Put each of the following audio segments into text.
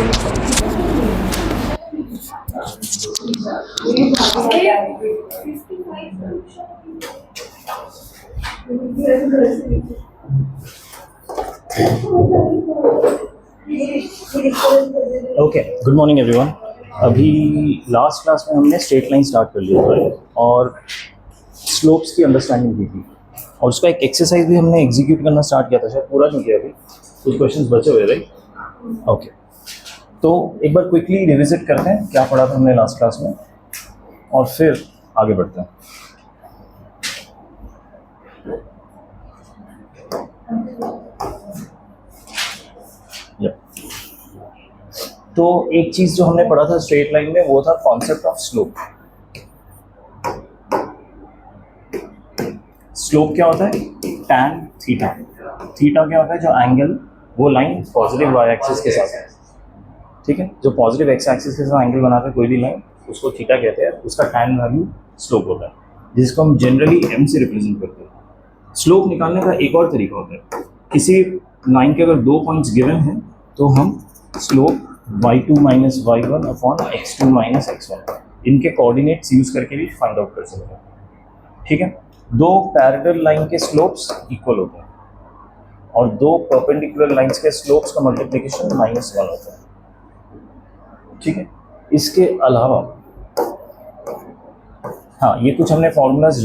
Okay, good morning everyone. अभी last class में हमने स्ट्रेट लाइन स्टार्ट कर लिया था और स्लोप्स की अंडरस्टैंडिंग की थी, और उसका एक एक्सरसाइज भी हमने एग्जीक्यूट करना स्टार्ट किया था, शायद पूरा नहीं किया, अभी कुछ क्वेश्चंस बचे हुए, राइट? ओके, तो एक बार क्विकली रिविजिट करते हैं क्या पढ़ा था हमने लास्ट क्लास में और फिर आगे बढ़ते हैं। तो एक चीज जो हमने पढ़ा था स्ट्रेट लाइन में वो था कॉन्सेप्ट ऑफ स्लोप। स्लोप क्या होता है? Tan theta. थीटा क्या होता है? जो एंगल, वो लाइन पॉजिटिव वाई एक्सिस के साथ है, ठीक है? जो पॉजिटिव एक्स एक्सिस के साथ एंगल बनाता है कोई भी लाइन, उसको थीटा कहते हैं। उसका टैन वैल्यू स्लोप होता है, जिसको हम जनरली एम से रिप्रेजेंट करते हैं। स्लोप निकालने का एक और तरीका होता है, किसी लाइन के अगर 2 पॉइंट्स गिवन हैं तो हम slope y2 minus y1 upon x2 minus x1 इनके कोऑर्डिनेट्स यूज करके भी फाइंड आउट कर सकते हैं, ठीक है? 2 पैरेलल लाइन के स्लोप्स इक्वल होते हैं और 2 परपेंडिकुलर लाइंस के स्लोप्स का मल्टीप्लिकेशन -1 होता है, ठीक है? इसके अलावा हाँ, ये कुछ हमने फॉर्मूलाज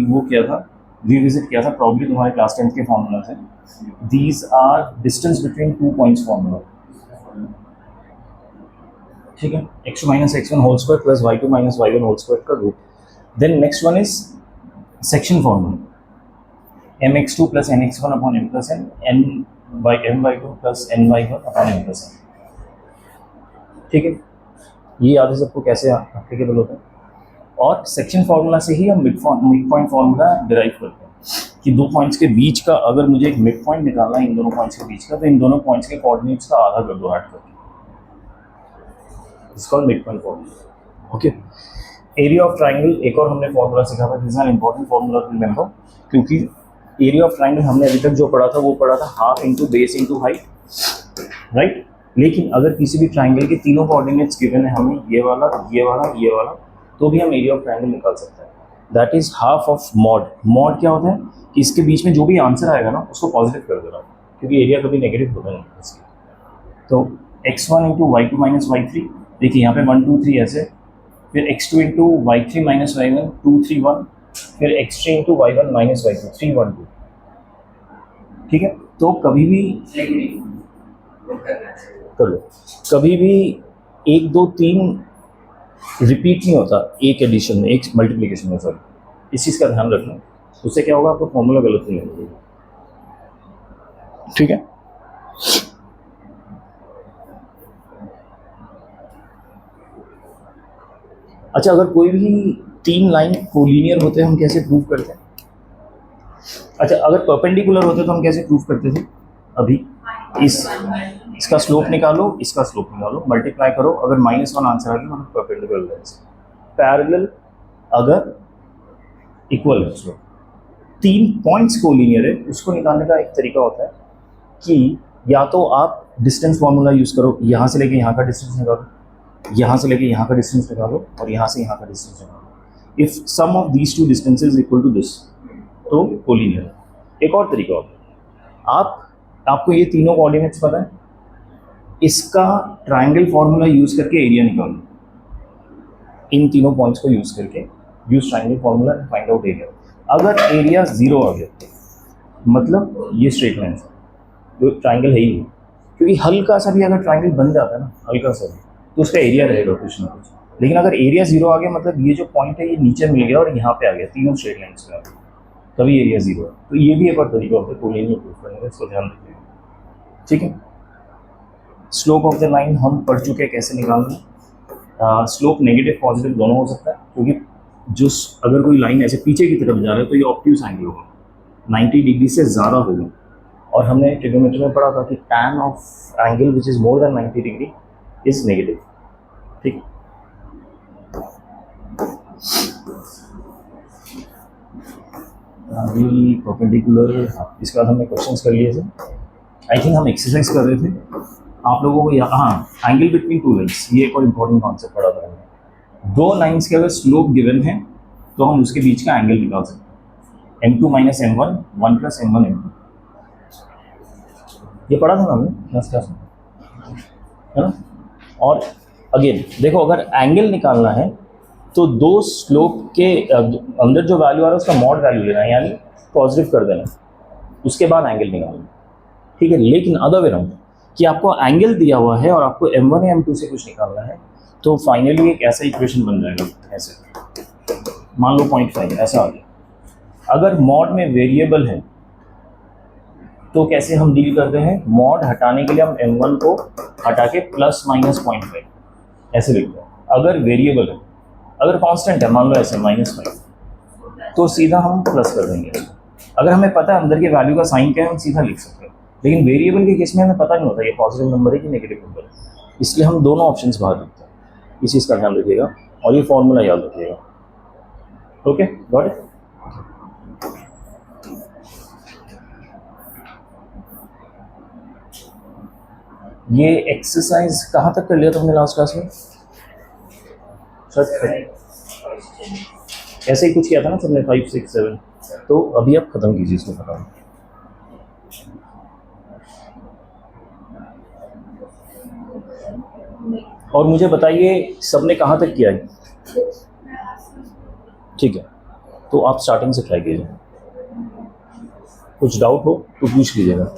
वो किया था, रिविजिट किया था, प्रॉब्ली तुम्हारे क्लास 10th के फॉर्मूलाज हैं। These are distance between 2 points formula, ठीक है? x2 minus x1 whole square plus y2 minus y1 whole square का root. Then next one is section formula, mx2 plus nx1 upon m plus n my2 plus ny1 upon m plus n, ठीक है? ये याद है सबको कैसे applicable होता है? और सेक्शन फार्मूला से ही हम मिड पॉइंट फार्मूला डिराइव करते हैं कि 2 पॉइंट्स के बीच का अगर मुझे एक मिड पॉइंट निकालना है इन दोनों पॉइंट्स के बीच का, तो इन दोनों पॉइंट्स के कोऑर्डिनेट्स का आधा कर दो, ऐड करके, it's called midpoint formula, okay? Area of triangle एक और हमने फार्मूला सीखा था, this is an important formula to remember, क्योंकि एरिया ऑफ ट्राइंगल हमने अभी तक जो पढ़ा था वो पढ़ा था half into base into height, right? लेकिन अगर किसी भी ट्राइंगल के तीनों कोऑर्डिनेट्स गिवन है हमें, ये वाला, ये वाला, ये वाला, तो भी हम एरिया ऑफ ट्राइंगल निकाल सकते हैं। That is half of mod. Mod क्या होता है कि इसके बीच में जो भी आंसर आएगा ना उसको पॉजिटिव कर देना, क्योंकि एरिया कभी नेगेटिव होता नहीं इसकी। तो x1 into y2 minus y3, देखिए यहाँ पे 1 2 3 ऐसे, फिर x2 into y3 minus y1 2 3 1, फिर x3 into y1 minus y2 3 1 2, ठीक है? तो कभी भी कर लो, कभी भी 1 2 3 रिपीट नहीं होता एक एडिशन में, एक मल्टीप्लिकेशन में, सर इस चीज़ का ध्यान रखना, उससे क्या होगा, आपको फॉर्मूला गलत नहीं लगेगा, ठीक है? अच्छा, अगर कोई भी 3 लाइन कोलिनियर होते हैं हम कैसे प्रूव करते हैं? अच्छा, अगर परपेंडिकुलर होते तो हम कैसे प्रूव करते थे? अभी इसका स्लोप निकालो, इसका स्लोप निकालो, मल्टीप्लाई करो, अगर -1 आंसर आ गया मतलब परपेंडिकुलर लाइंस। पैरेलल अगर इक्वल है स्लोप, 3 पॉइंट्स कोलिनियर है, उसको निकालने का एक तरीका होता है कि या तो आप डिस्टेंस फार्मूला यूज करो, यहाँ से लेके यहाँ का डिस्टेंस निकालो, यहाँ से लेके यहाँ का डिस्टेंस निकालो, और यहाँ से यहाँ का डिस्टेंस निकालो। If some of these 2 distances equal to this, तो कोलिनियर। एक और तरीका होता है, आपको ये तीनों कोऑर्डिनेट्स पता है, इसका ट्रायंगल फार्मूला यूज करके एरिया निकालो, इन तीनों पॉइंट्स को यूज करके use triangle formula and find out area. अगर एरिया 0 आ गया मतलब ये स्ट्रेट लाइन है, जो ट्रायंगल है ही नहीं, क्योंकि हल्का सा भी अगर ट्रायंगल बन जाता है ना, हल्का सा भी, तो उसका एरिया रहेगा कुछ ना कुछ। लेकिन अगर एरिया 0 आ गया मतलब ये जो पॉइंट है ये नीचे मिल गया और यहाँ पे आ गया, तीनों स्ट्रेट लाइन्स में आ गया, तभी एरिया 0 है। तो ये भी एक और तरीका होता है कोलिनियर प्रूफ करने का, इसको ध्यान रखिएगा, ठीक है? स्लोप ऑफ द लाइन हम पढ़ चुके हैं कैसे निकालना। स्लोप नेगेटिव पॉजिटिव दोनों हो सकता है, क्योंकि जो अगर कोई लाइन ऐसे पीछे की तरफ जा रहा है तो ये ऑब्ट्यूज एंगल होगा, 90 डिग्री से ज़्यादा होगा। और हमने ट्रिग्नोमेट्री में पढ़ा था कि tan of angle which is more than 90 degree is negative, ठीक? अभी परपेंडिकुलर, इसके बाद हमने क्वेश्चंस कर लिए थे, आई थिंक हम एक्सरसाइज कर रहे थे, आप लोगों को हाँ, एंगल बिटवीन टू लाइन्स, ये एक और इम्पोर्टेंट कॉन्सेप्ट पढ़ा था मैंने। दो लाइन्स के अगर स्लोप गिवन है तो हम उसके बीच का एंगल निकाल सकते हैं, m2 minus m1 1 plus m1 m2। ये पढ़ा था ना हमने क्लास क्लास में, है ना। और अगेन देखो, अगर एंगल निकालना है तो दो स्लोप के अंदर जो वैल्यू आ रहा है उसका मॉड वैल्यू लेना है, यानी पॉजिटिव कर देना, उसके बाद एंगल निकालना, ठीक है। लेकिन अदर वे राउंड कि आपको एंगल दिया हुआ है और आपको m1 या m2 से कुछ निकालना है, तो फाइनली एक ऐसा इक्वेशन बन जाएगा ऐसे, मान लो 0.5 ऐसा आ गया। अगर मॉड में वेरिएबल है तो कैसे हम डील करते हैं, मॉड हटाने के लिए हम m1 को हटा के प्लस माइनस 0.5 ऐसे लिखते हैं। अगर वेरिएबल है, अगर कांस्टेंट है मान लो ऐसे -5, तो सीधा हम प्लस कर देंगे। अगर हमें पता है अंदर के वैल्यू का साइन क्या है, हम सीधा लिख सकते हैं। लेकिन वेरिएबल के केस में हमें पता नहीं होता ये पॉजिटिव नंबर है कि नेगेटिव नंबर है, इसलिए हम दोनों ऑप्शंस बाहर रखते हैं। इस चीज़ का ध्यान रखिएगा और ये फॉर्मूला याद रखिएगा। Okay, got it. ये एक्सरसाइज कहाँ तक कर लिया तुमने लास्ट क्लास में? सर ऐसे ही कुछ किया था ना तुमने, 5 6 7, तो अभी आप खत्म कीजिए इसको, खत्म। और मुझे बताइए सबने कहाँ तक किया है? ठीक है, तो आप स्टार्टिंग से ट्राई कीजिए, कुछ डाउट हो तो पूछ लीजिएगा।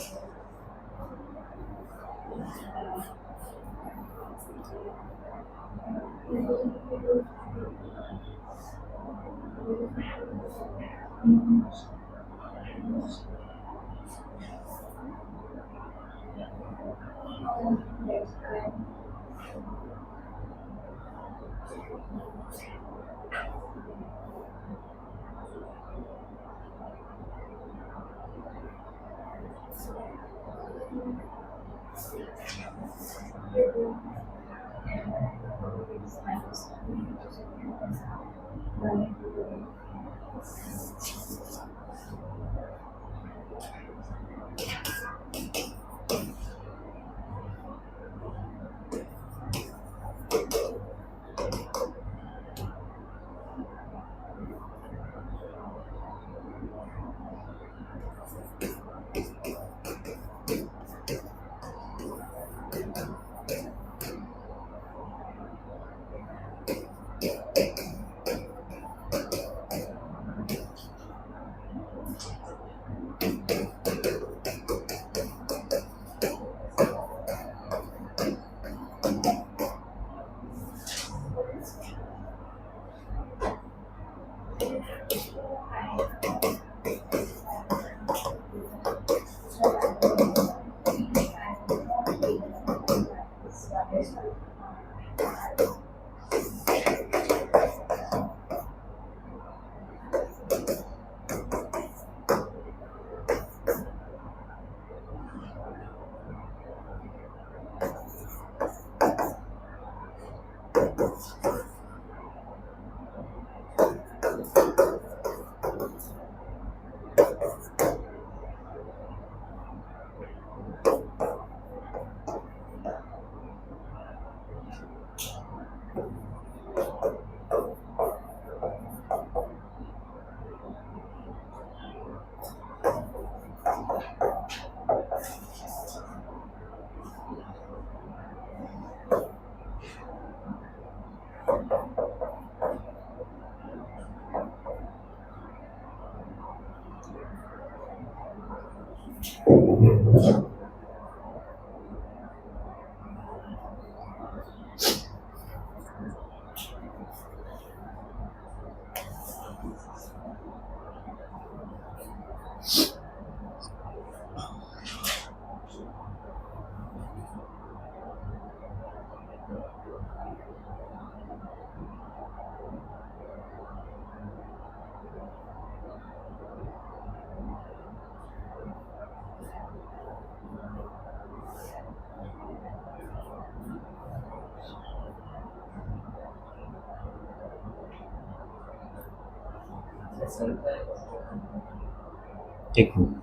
एक मिनट,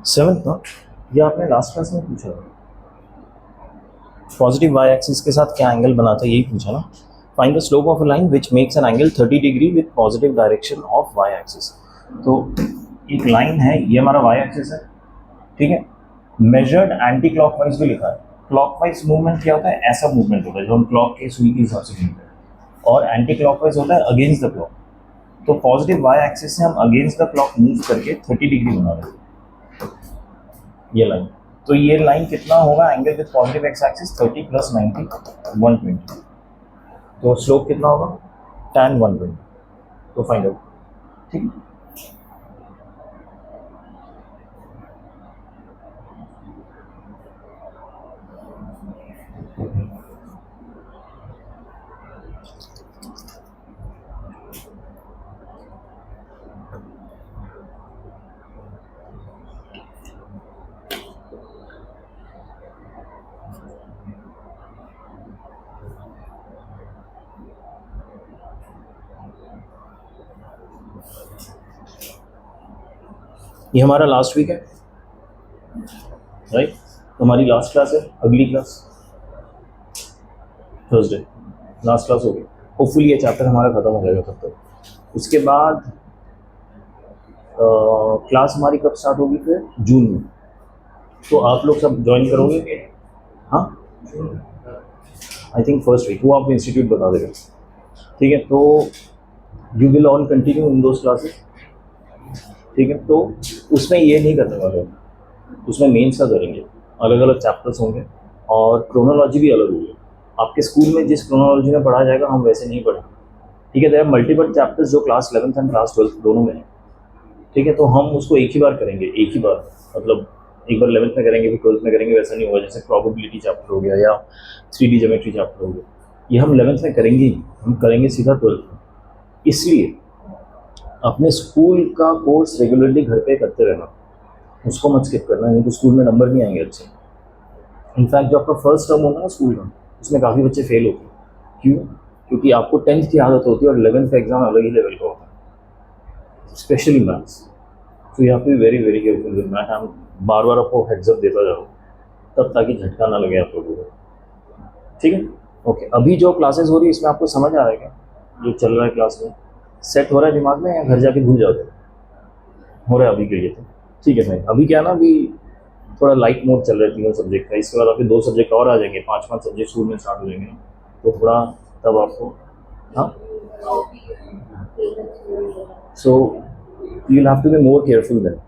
7th ना, ये आपने लास्ट क्लास में पूछा था। पॉजिटिव वाई एक्सिस के साथ क्या एंगल बनाता है, यही पूछा ना। Find the slope of a line which makes an angle 30 degree with positive direction of Y axis. तो एक लाइन है, ये हमारा वाई एक्सिस है, ठीक है। मेजर्ड एंटी क्लॉकवाइज भी लिखा है। क्लॉकवाइज मूवमेंट क्या होता है, ऐसा मूवमेंट होता है जो हम क्लॉक के सुई के हिसाब से घूमते हैं, और एंटी क्लॉकवाइज होता है अगेंस्ट द क्लॉक। तो पॉजिटिव वाई एक्सिस से हम अगेंस्ट द क्लॉक मूव करके 30 डिग्री बना रहे हैं ये लाइन। तो ये लाइन कितना होगा, angle with positive x axis 30 + 90 120। तो स्लोप कितना होगा, tan 120। तो फाइंड आउट, ठीक है। ये हमारा लास्ट वीक है, राइट। तो हमारी लास्ट क्लास है, अगली क्लास थर्सडे लास्ट क्लास होगी। होपफुली ये चैप्टर हमारा खत्म हो जाएगा तब तक। उसके बाद क्लास हमारी कब स्टार्ट होगी, फिर जून में। तो आप लोग सब ज्वाइन करोगे, हाँ। आई थिंक फर्स्ट वीक, वो आपको इंस्टीट्यूट बता देगा, ठीक है। तो you will all continue in those classes, ठीक है। तो उसमें ये नहीं करने वाले, उसमें मेंस का करेंगे, अलग अलग चैप्टर्स होंगे और क्रोनोलॉजी भी अलग होगी। आपके स्कूल में जिस क्रोनोलॉजी में पढ़ा जाएगा हम वैसे नहीं पढ़ेंगे, ठीक है। देयर आर मल्टीपल चैप्टर्स जो class 11th and class 12th दोनों में है, ठीक है। तो हम उसको एक ही बार करेंगे, एक ही बार, मतलब एक बार 11th में करेंगे फिर 12th में करेंगे, वैसा नहीं होगा। जैसे प्रोबेबिलिटी चैप्टर हो गया या 3D ज्योमेट्री चैप्टर हो गया, ये हम 11th में करेंगे ही, हम करेंगे सीधा 12th में। इसलिए अपने स्कूल का कोर्स रेगुलरली घर पे करते रहना, उसको मत स्किप करना, नहीं तो स्कूल में नंबर नहीं आएंगे अच्छे। इनफैक्ट जो आपका फर्स्ट टर्म होगा ना स्कूल का, उसमें काफ़ी बच्चे फेल होते हैं। क्यों? क्योंकि आपको 10th की आदत होती है और 11th का एग्जाम अलग ही लेवल का होता है, स्पेशली मैथ्स। तो you have to be very very careful with math. हम बार बार आपको हेड्सअप देता जाओ तब, ताकि झटका ना लगे आप लोगों को, ठीक है। ओके, अभी जो क्लासेस हो रही है इसमें आपको समझ आ रहा है क्या जो चल रहा है क्लास में, सेट हो रहा है दिमाग में, या घर जाके भूल जाओगे? हो रहा है अभी के लिए तो ठीक है भाई। अभी क्या ना, अभी थोड़ा लाइट मोड चल रहा है 3 सब्जेक्ट का, इसके बाद आपके 2 सब्जेक्ट और आ जाएंगे, 5 सब्जेक्ट स्कूल में स्टार्ट हो जाएंगे, तो थोड़ा तब आपको, हाँ। So you have to be more careful then,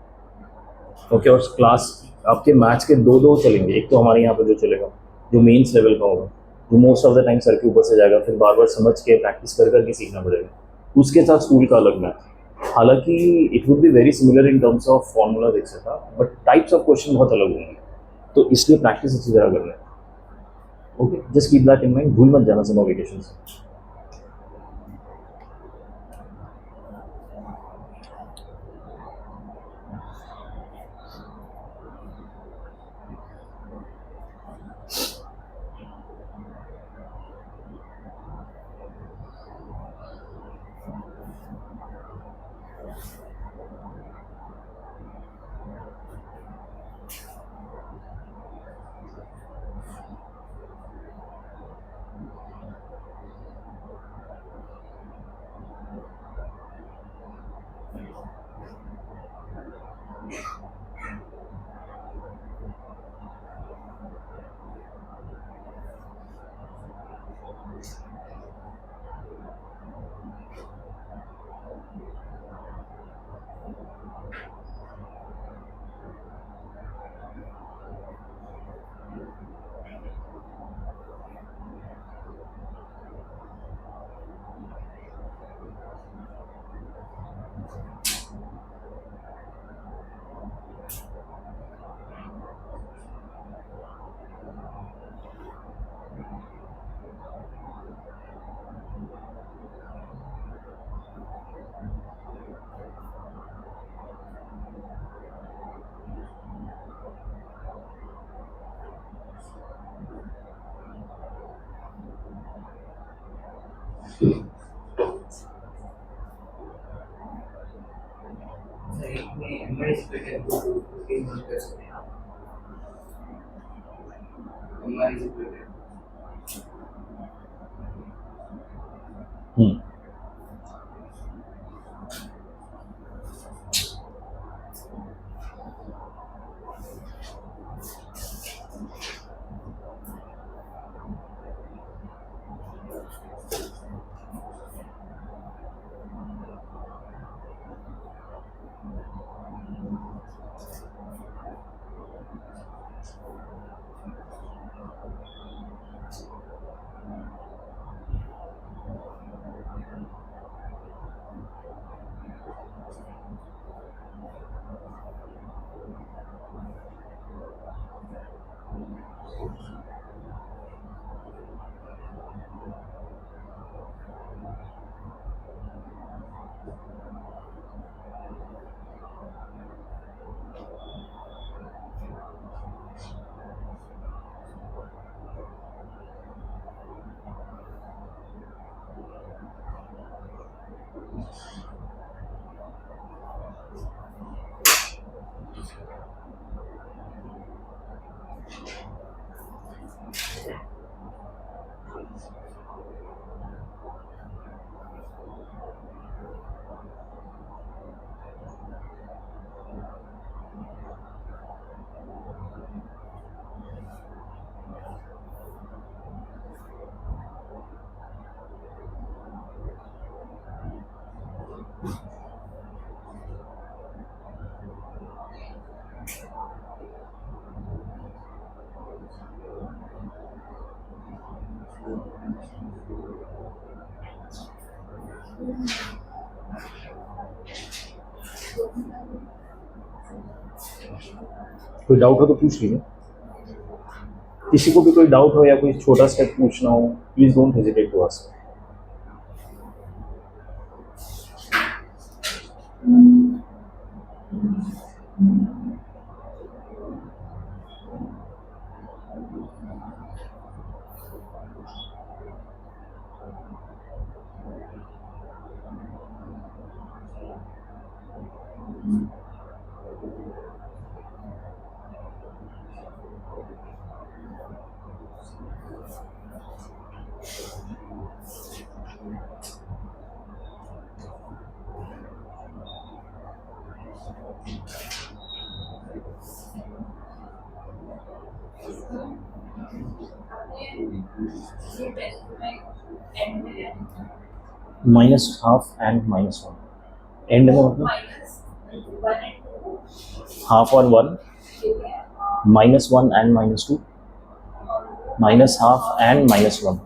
okay. और क्लास आपके मैथ्स के 2 चलेंगे, एक तो हमारे यहाँ पर जो चलेगा जो मेंस लेवल का होगा, जो most of the time sir के ऊपर से जाएगा, फिर बार बार समझ के प्रैक्टिस कर करके सीखना पड़ेगा। उसके साथ स्कूल का अलग मैथ, हालांकि it would be very similar in terms of formulas etcetera, but types of question बहुत अलग होंगे, तो इसलिए प्रैक्टिस अच्छी तरह करना है, okay. Just keep that in mind, भूल मत जाना समर वेकेशन से। हम्म कोई डाउट हो तो पूछ लीजिए। किसी को भी कोई डाउट हो या कोई छोटा स्टेप पूछना हो, please don't hesitate to ask. -12 and -1 end में मतलब हाफ और 1, -1 and -2, -12 and -1।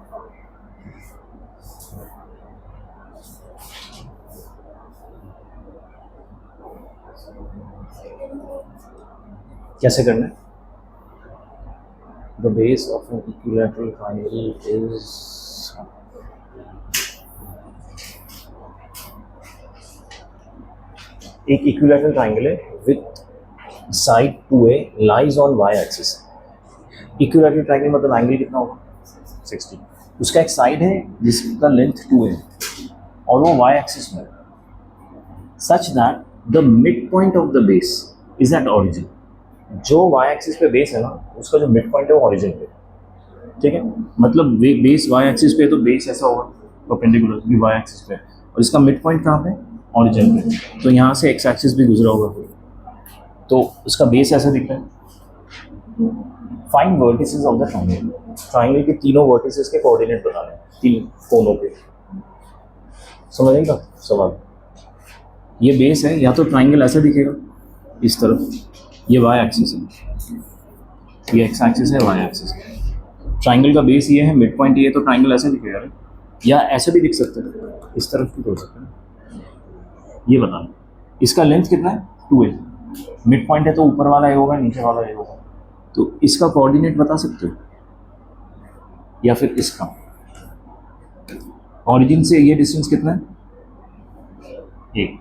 कैसे करना है? The base of an equilateral triangle is एक इक्विलैटरल ट्राइंगल है with side 2a lies on y axis. Equilateral triangle मतलब एंगल कितना होगा? 60। उसका एक साइड है जिसका लेंथ 2a और वो y एक्सिस में, such that the midpoint of the base is at origin. जो y एक्सिस पे बेस है ना, उसका जो मिड पॉइंट है वो ऑरिजिन पे, ठीक है। मतलब बेस y एक्सिस पे, तो बेस ऐसा होगा परपेंडिकुलर भी y एक्सिस पे, और इसका मिड पॉइंट कहाँ पे? ऑरिजिन पे। तो यहाँ से x एक्सिस भी गुजरा होगा, तो उसका बेस ऐसा दिख रहा है। Find vertices of the triangle. Triangle के तीनों वर्टिसेस के कोऑर्डिनेट बताने हैं, तीन कोनों पे। समझ आएगा सवाल? ये बेस है, या तो ट्रायंगल ऐसा दिखेगा इस तरफ, ये y एक्सिस है, ये x एक्सिस है, y एक्सिस है। ट्रायंगल का बेस ये है, मिड पॉइंट ये है, तो ट्रायंगल ऐसे दिखेगा, या ऐसे भी दिख सकते हैं, इस तरफ भी हो सकता है। ये बताना इसका लेंथ कितना है? 2a। मिड पॉइंट है तो ऊपर वाला ये होगा, नीचे वाला ये होगा, तो इसका कोऑर्डिनेट बता सकते हो, या फिर इसका ऑरिजिन से ये डिस्टेंस कितना है? 1।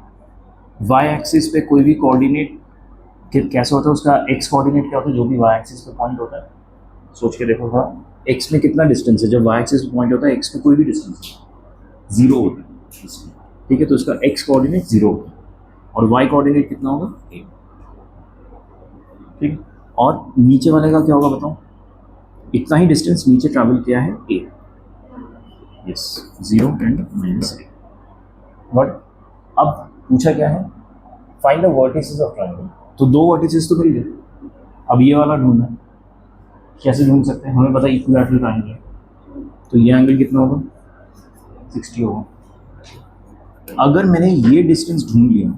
y एक्सिस पे कोई भी कोऑर्डिनेट कैसा होता है? उसका x कोऑर्डिनेट क्या होता है? जो भी y एक्सिस पे पॉइंट होता है, सोच के देखो थोड़ा, x में कितना डिस्टेंस है? जब y एक्सिस पे पॉइंट होता है x में कोई भी डिस्टेंस, जीरो होता है इसमें, ठीक है। तो इसका एक्स कोऑर्डिनेट जीरो होगा और वाई कोऑर्डिनेट कितना होगा, ए, ठीक है। और नीचे वाले का क्या होगा बताओ, इतना ही डिस्टेंस नीचे ट्रैवल किया है a, yes, zero and minus a. But अब पूछा क्या है, find the vertices of triangle. तो दो वर्टिसेस तो मिल गए, अब ये वाला ढूंढना है। कैसे ढूंढ सकते हैं, हमें पता है इक्विलैटरल ट्रायंगल है, तो ये एंगल कितना होगा, 60 होगा। अगर मैंने ये डिस्टेंस ढूंढ लिया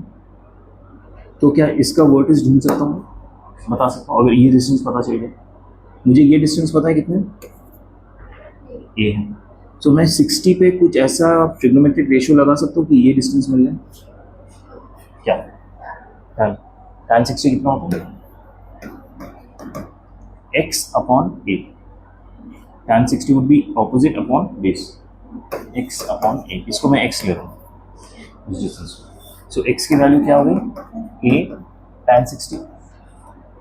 तो क्या इसका वर्टिस ढूंढ सकता हूँ, बता सकता हूँ। अगर ये डिस्टेंस पता चल गया, मुझे ये डिस्टेंस पता है कितने, ए है, तो मैं 60 पे कुछ ऐसा ट्रिग्नोमेट्रिक रेशियो लगा सकता हूँ कि ये डिस्टेंस मिल जाए। क्या tan 60 कितना होता है, x upon a, tan 60 would be opposite upon base, x upon a, इसको मैं x ले रहा हूँ इस डिस्टेंस को। सो x की वैल्यू क्या हो गई, a tan 60,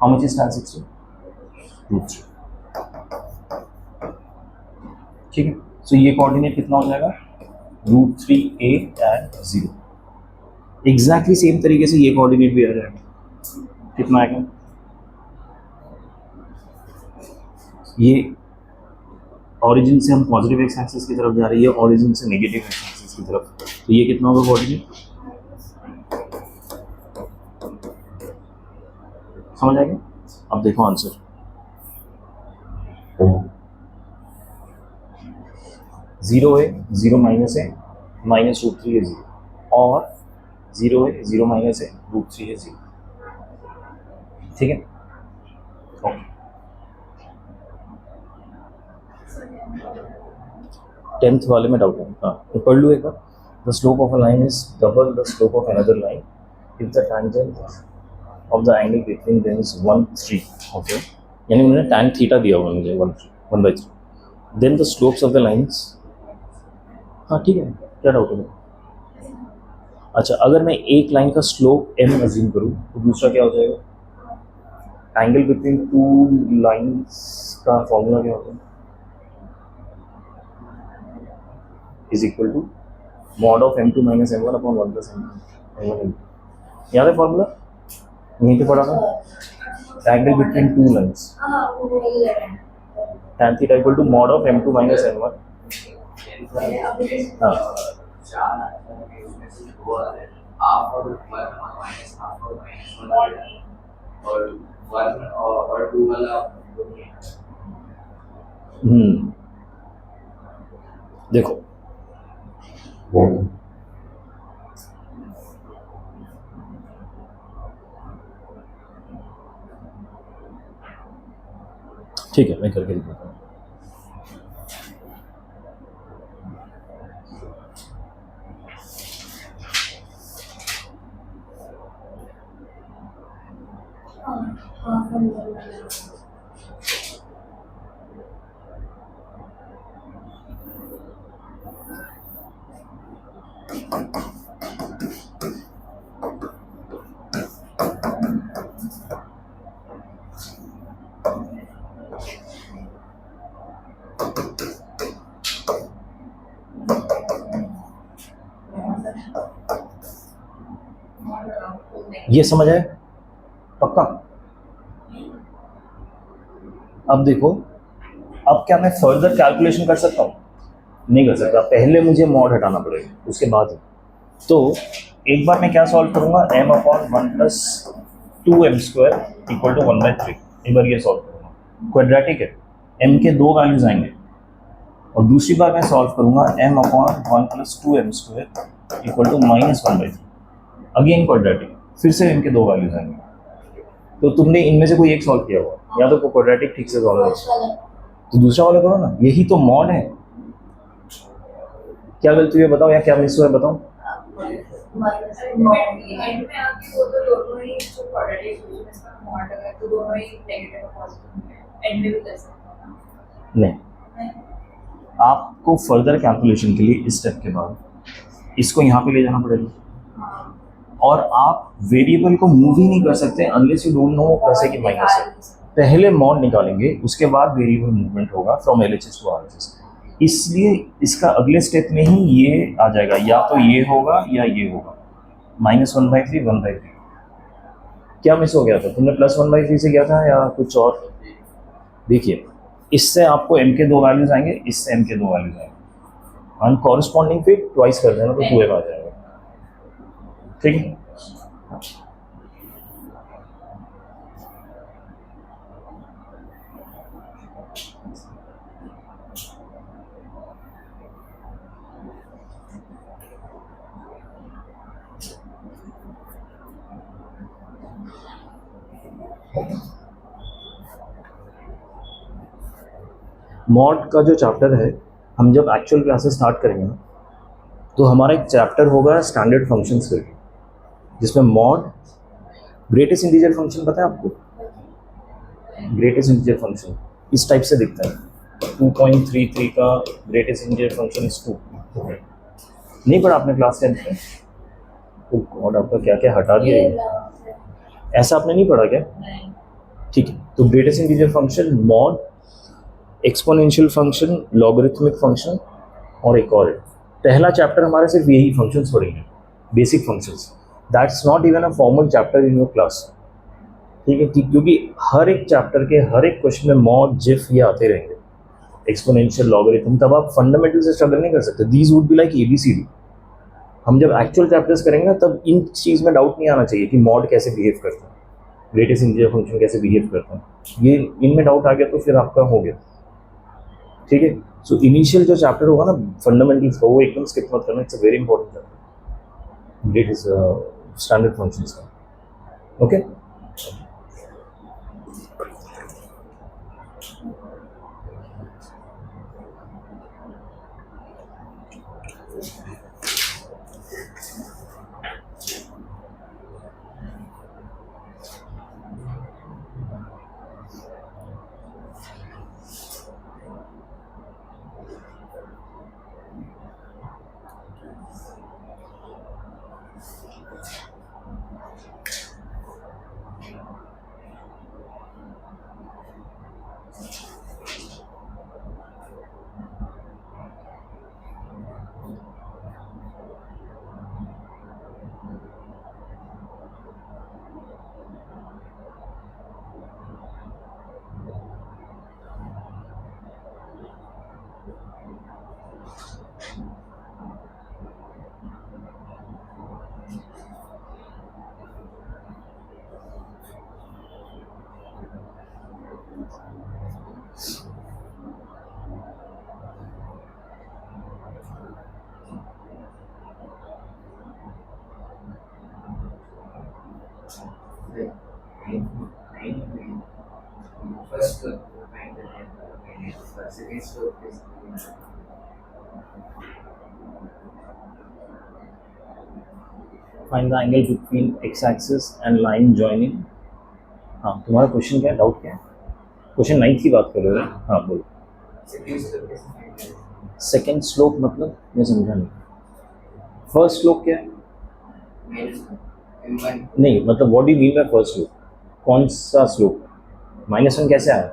how much is tan 60, √3, ठीक है। सो ये कोऑर्डिनेट कितना हो जाएगा, √3a एंड 0। एग्जैक्टली सेम तरीके से ये कोऑर्डिनेट भी आ जाएगा, कितना आएगा, ये ऑरिजिन से हम पॉजिटिव एक्स एक्सिस की तरफ जा रही है, ऑरिजिन से नेगेटिव एक्स एक्सिस की तरफ, तो ये कितना होगा कोऑर्डिनेट, समझ आएगा। अब देखो आंसर, जीरो है, जीरो माइनस है, माइनस √3 है 0, और जीरो है, जीरो माइनस है, √3 है 0, ठीक है। ओके, 10th वाले में डाउट है, हाँ तो पढ़ लूँ एक बार। The slope of a line is double the slope of another line if the tangent of the angle between them is 1/3, okay, यानी उन्होंने tan थीटा दिया हुआ मुझे 1/3, then the slopes of the lines, हाँ ठीक है, क्या डाउट है। अच्छा, अगर मैं एक लाइन का स्लोप m अज्यूम करूँ तो दूसरा क्या हो जाएगा, एंगल बिटवीन टू लाइन्स का फॉर्मूला क्या होता है, is equal to mod of m2 minus m1 upon 1 plus m1। याद है फॉर्मूला, यहीं पे पढ़ा था, angle between two lines, tan theta equal to mod of m2 minus m1, हाँ देखो ठीक है, मैं करके दिखाता हूँ। ये समझ आए पक्का। अब देखो, अब क्या मैं फर्दर कैलकुलेशन कर सकता हूँ, नहीं कर सकता, पहले मुझे मॉड हटाना पड़ेगा, उसके बाद तो एक बार मैं क्या सॉल्व करूंगा, m upon 1 plus 2m² equal to 1/3, एक बार ये सॉल्व करूंगा, क्वाड्रेटिक है, m के दो वैल्यूज आएंगे, और दूसरी बार मैं सॉल्व करूंगा m upon 1 plus 2m² equal to -1/3, again quadratic, फिर से m के दो वैल्यूज आएंगे। तो तुमने इनमें से कोई एक सॉल्व किया होगा, या तो क्वाड्रेटिक ठीक से सॉल्व है, तो दूसरा वाला करो ना, यही तो मॉड है। क्या गलती हुई बताओ, या क्या मिस हुआ है बताओ। नहीं, आपको फर्दर कैलकुलेशन के लिए इस स्टेप के बाद इसको यहाँ पे ले जाना पड़ेगा, और आप वेरिएबल को मूव ही नहीं कर सकते unless you don't know plus है कि माइनस है। पहले मॉड निकालेंगे, उसके बाद वेरिएबल मूवमेंट होगा फ्रॉम LHS टू RHS। इसलिए इसका अगले स्टेप में ही ये आ जाएगा, या तो ये होगा या ये होगा, -1/3 1/3। क्या मिस हो गया था? तुमने +1/3 से किया था या कुछ और? देखिए, इससे आपको m के 2 वैल्यूज आएंगे, इससे m के 2 वैल्यूज आएंगे, हम कॉरस्पॉन्डिंग पे ट्वाइस कर देना तो 2m आ जाएगा। ठीक है, मॉड का जो चैप्टर है, हम जब एक्चुअल क्लासेस स्टार्ट करेंगे ना, तो हमारा एक चैप्टर होगा स्टैंडर्ड फंक्शंस करके, जिसमें मॉड ग्रेटेस्ट इंटीजर फंक्शन, पता है आपको? ग्रेटेस्ट इंटीजर फंक्शन इस टाइप से दिखता है। 2.33 का ग्रेटेस्ट इंटीजर फंक्शन इज 2। नहीं पढ़ा आपने क्लास 10 में? तो गॉड, आपका क्या क्या हटा दिया है। ऐसा आपने नहीं पढ़ा क्या? ठीक है, तो greatest integer function, mod, exponential function, logarithmic function, और एक और है। पहला चैप्टर हमारा सिर्फ यही फंक्शंस पढ़ेंगे, basic functions. That's not even a formal chapter in your class. ठीक है, क्योंकि हर एक चैप्टर के हर एक क्वेश्चन में मॉड, जिफ ये आते रहेंगे, एक्सपोनेंशियल, लॉगरिथम। तब आप फंडामेंटल से स्ट्रगल नहीं कर सकते। These would be like ABCD। हम जब एक्चुअल चैप्टर्स करेंगे ना, तब इन चीज़ में डाउट नहीं आना चाहिए कि मॉड कैसे बिहेव करता है, ग्रेटेस्ट इंटीजर फंक्शन कैसे बिहेव करता है। ये इनमें डाउट आ गया तो फिर आपका हो गया। ठीक है, सो इनिशियल जो चैप्टर होगा ना फंडामेंटल्स का, वो एकदम स्किप मत करना। It's a very important chapter, greatest standard functions का। Okay, find the angle between X axis and line joining. हाँ, तुम्हारा क्वेश्चन क्या है, डाउट क्या है? क्वेश्चन 9 की बात कर रहे हो? हाँ बोलो। सेकेंड स्लोप मतलब मैं समझा नहीं। फर्स्ट स्लोप क्या है? नहीं, मतलब what do you mean by first slope? कौन सा स्लोप? -1 कैसे आया?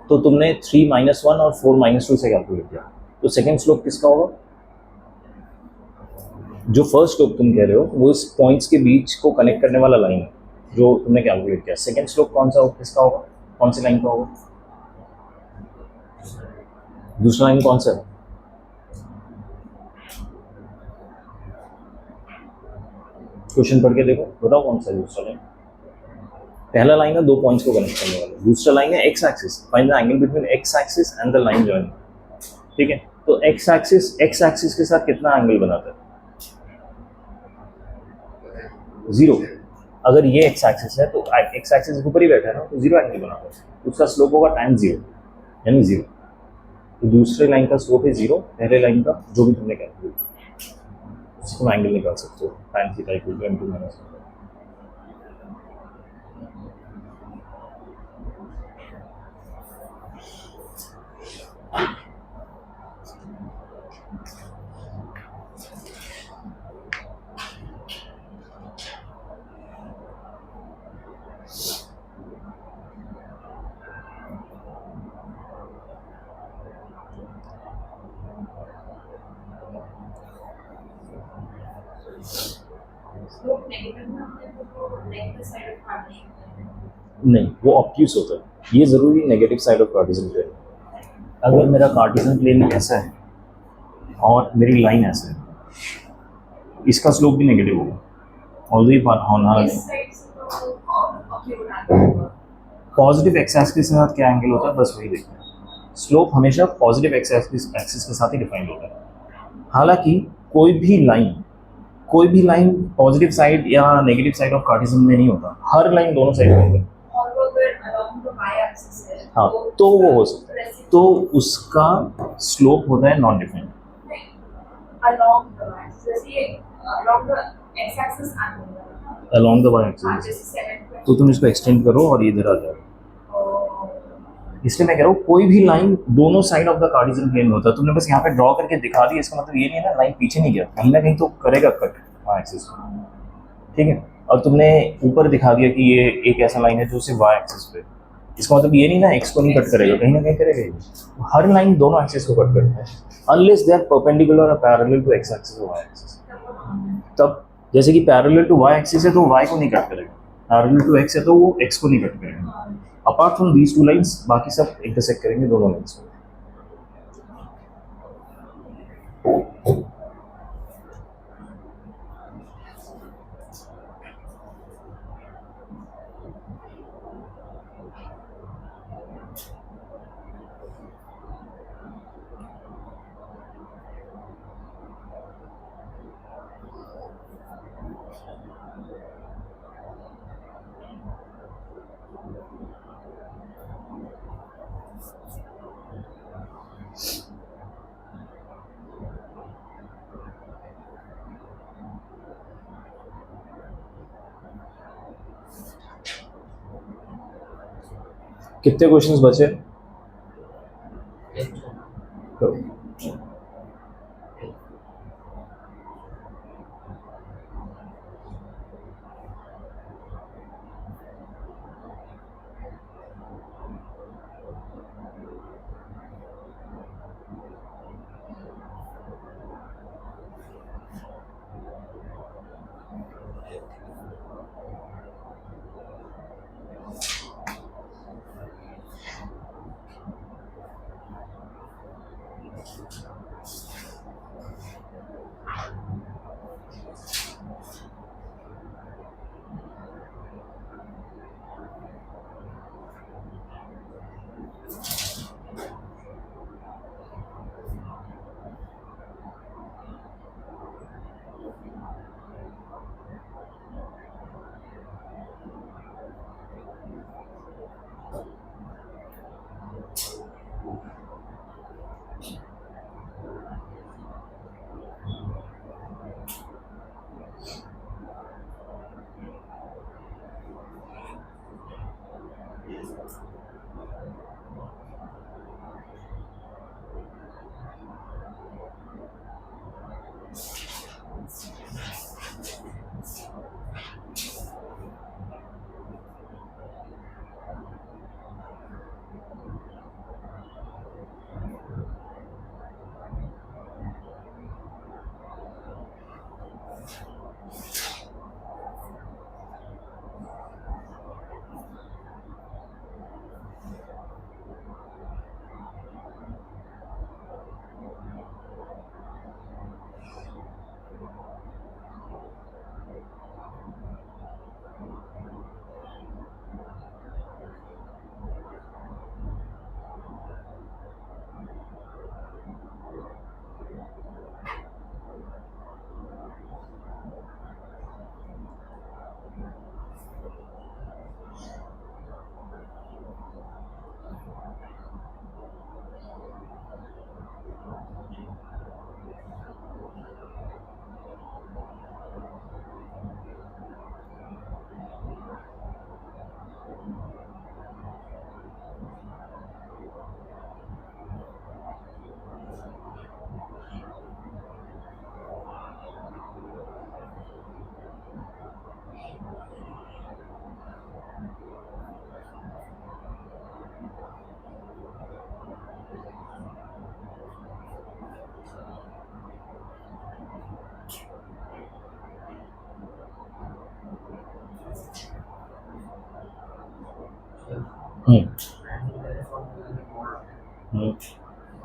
तो तुमने 3 -1 और 4 -2 से कैलकुलेट किया, तो सेकेंड स्लोप किसका होगा? जो फर्स्ट स्लोप तुम कह रहे हो वो इस पॉइंट्स के बीच को कनेक्ट करने वाला लाइन है जो तुमने कैलकुलेट किया। सेकेंड स्लोप कौन सा किसका होगा? कौन सी लाइन का होगा? दूसरा लाइन कौन सा है? क्वेश्चन पढ़ के देखो, बताओ कौन सा है दूसरा लाइन। पहला लाइन है 2 पॉइंट्स को कनेक्ट करने वाला, दूसरा लाइन है x axis. Find the angle between X axis and the line joining. ठीक है, तो एक्स एक्सिस के साथ कितना एंगल बनाता है? 0। अगर ये एक्स एक्सिस है तो एक्स एक्सिस ऊपर ही बैठा है ना, तो 0 एंगल बनाता है। उसका स्लोप होगा tan 0, यानी 0। तो दूसरे लाइन का स्लोप है 0, पहले लाइन का जो भी तुमने कैलकुलेट किया उसको एंगल निकाल सकते हो, tan theta equal to m2 - 1। Slope negative में हमने तो नेगेटिव साइड ऑफ कार्टेशियन नहीं, वो ऑब्ट्यूस होता है, ये ज़रूरी negative side of Cartesian plane. अगर मेरा कार्टेशियन प्लेन ऐसा है और मेरी लाइन ऐसा है, इसका स्लोप भी नेगेटिव होगा, ऑल्दो ये होना इस साइड से तो ऑब्ट्यूट आता है। पॉजिटिव एक्स एक्सिस के साथ क्या एंगल होता है, बस वही देखना है। स्लोप हमेशा पॉजिटिव एक्स एक्सिस के साथ ही डिफाइन होता है। हालांकि कोई भी लाइन पॉजिटिव साइड या नेगेटिव साइड ऑफ कार्टेशियन में नहीं होता, हर लाइन दोनों साइड में होता है। और वो अगर अलोंग द वाई एक्सिस है हाँ, तो वो हो सकता है, तो उसका स्लोप होता है non defined. Along the Y axis, जैसे along the X axis and along the Y axis, जैसे 7 तो तुम इसको एक्सटेंड करो और ये इधर आ जाओ। इसलिए मैं कह रहा हूँ कोई भी लाइन दोनों side of the Cartesian plane में होता है। तुमने बस यहाँ पे ड्रॉ करके दिखा दी, इसका मतलब ये नहीं है ना लाइन पीछे नहीं गया, कहीं ना कहीं तो करेगा कट वाई एक्सिस, ठीक है। और तुमने ऊपर दिखा दिया कि ये एक ऐसा लाइन है जो सिर्फ वाई एक्सिस पे, इसका मतलब ये नहीं ना एक्स को नहीं कट करेगा, कहीं ना कहीं करेगा ये। हर लाइन दोनों एक्सिस को कट करता है अनलेस दे आर परपेंडिकुलर और पैरेलल टू एक्स एक्सिस और वाई एक्सिस। तब जैसे कि पैरेलल टू वाई एक्सिस है तो वाई को नहीं कट करेगा, पैरेलल टू एक्स है तो वो एक्स को नहीं कट करेगा। Apart from these two lines बाकी सब इंटरसेक्ट करेंगे दोनों लाइंस को। कितने क्वेश्चंस बचे? तो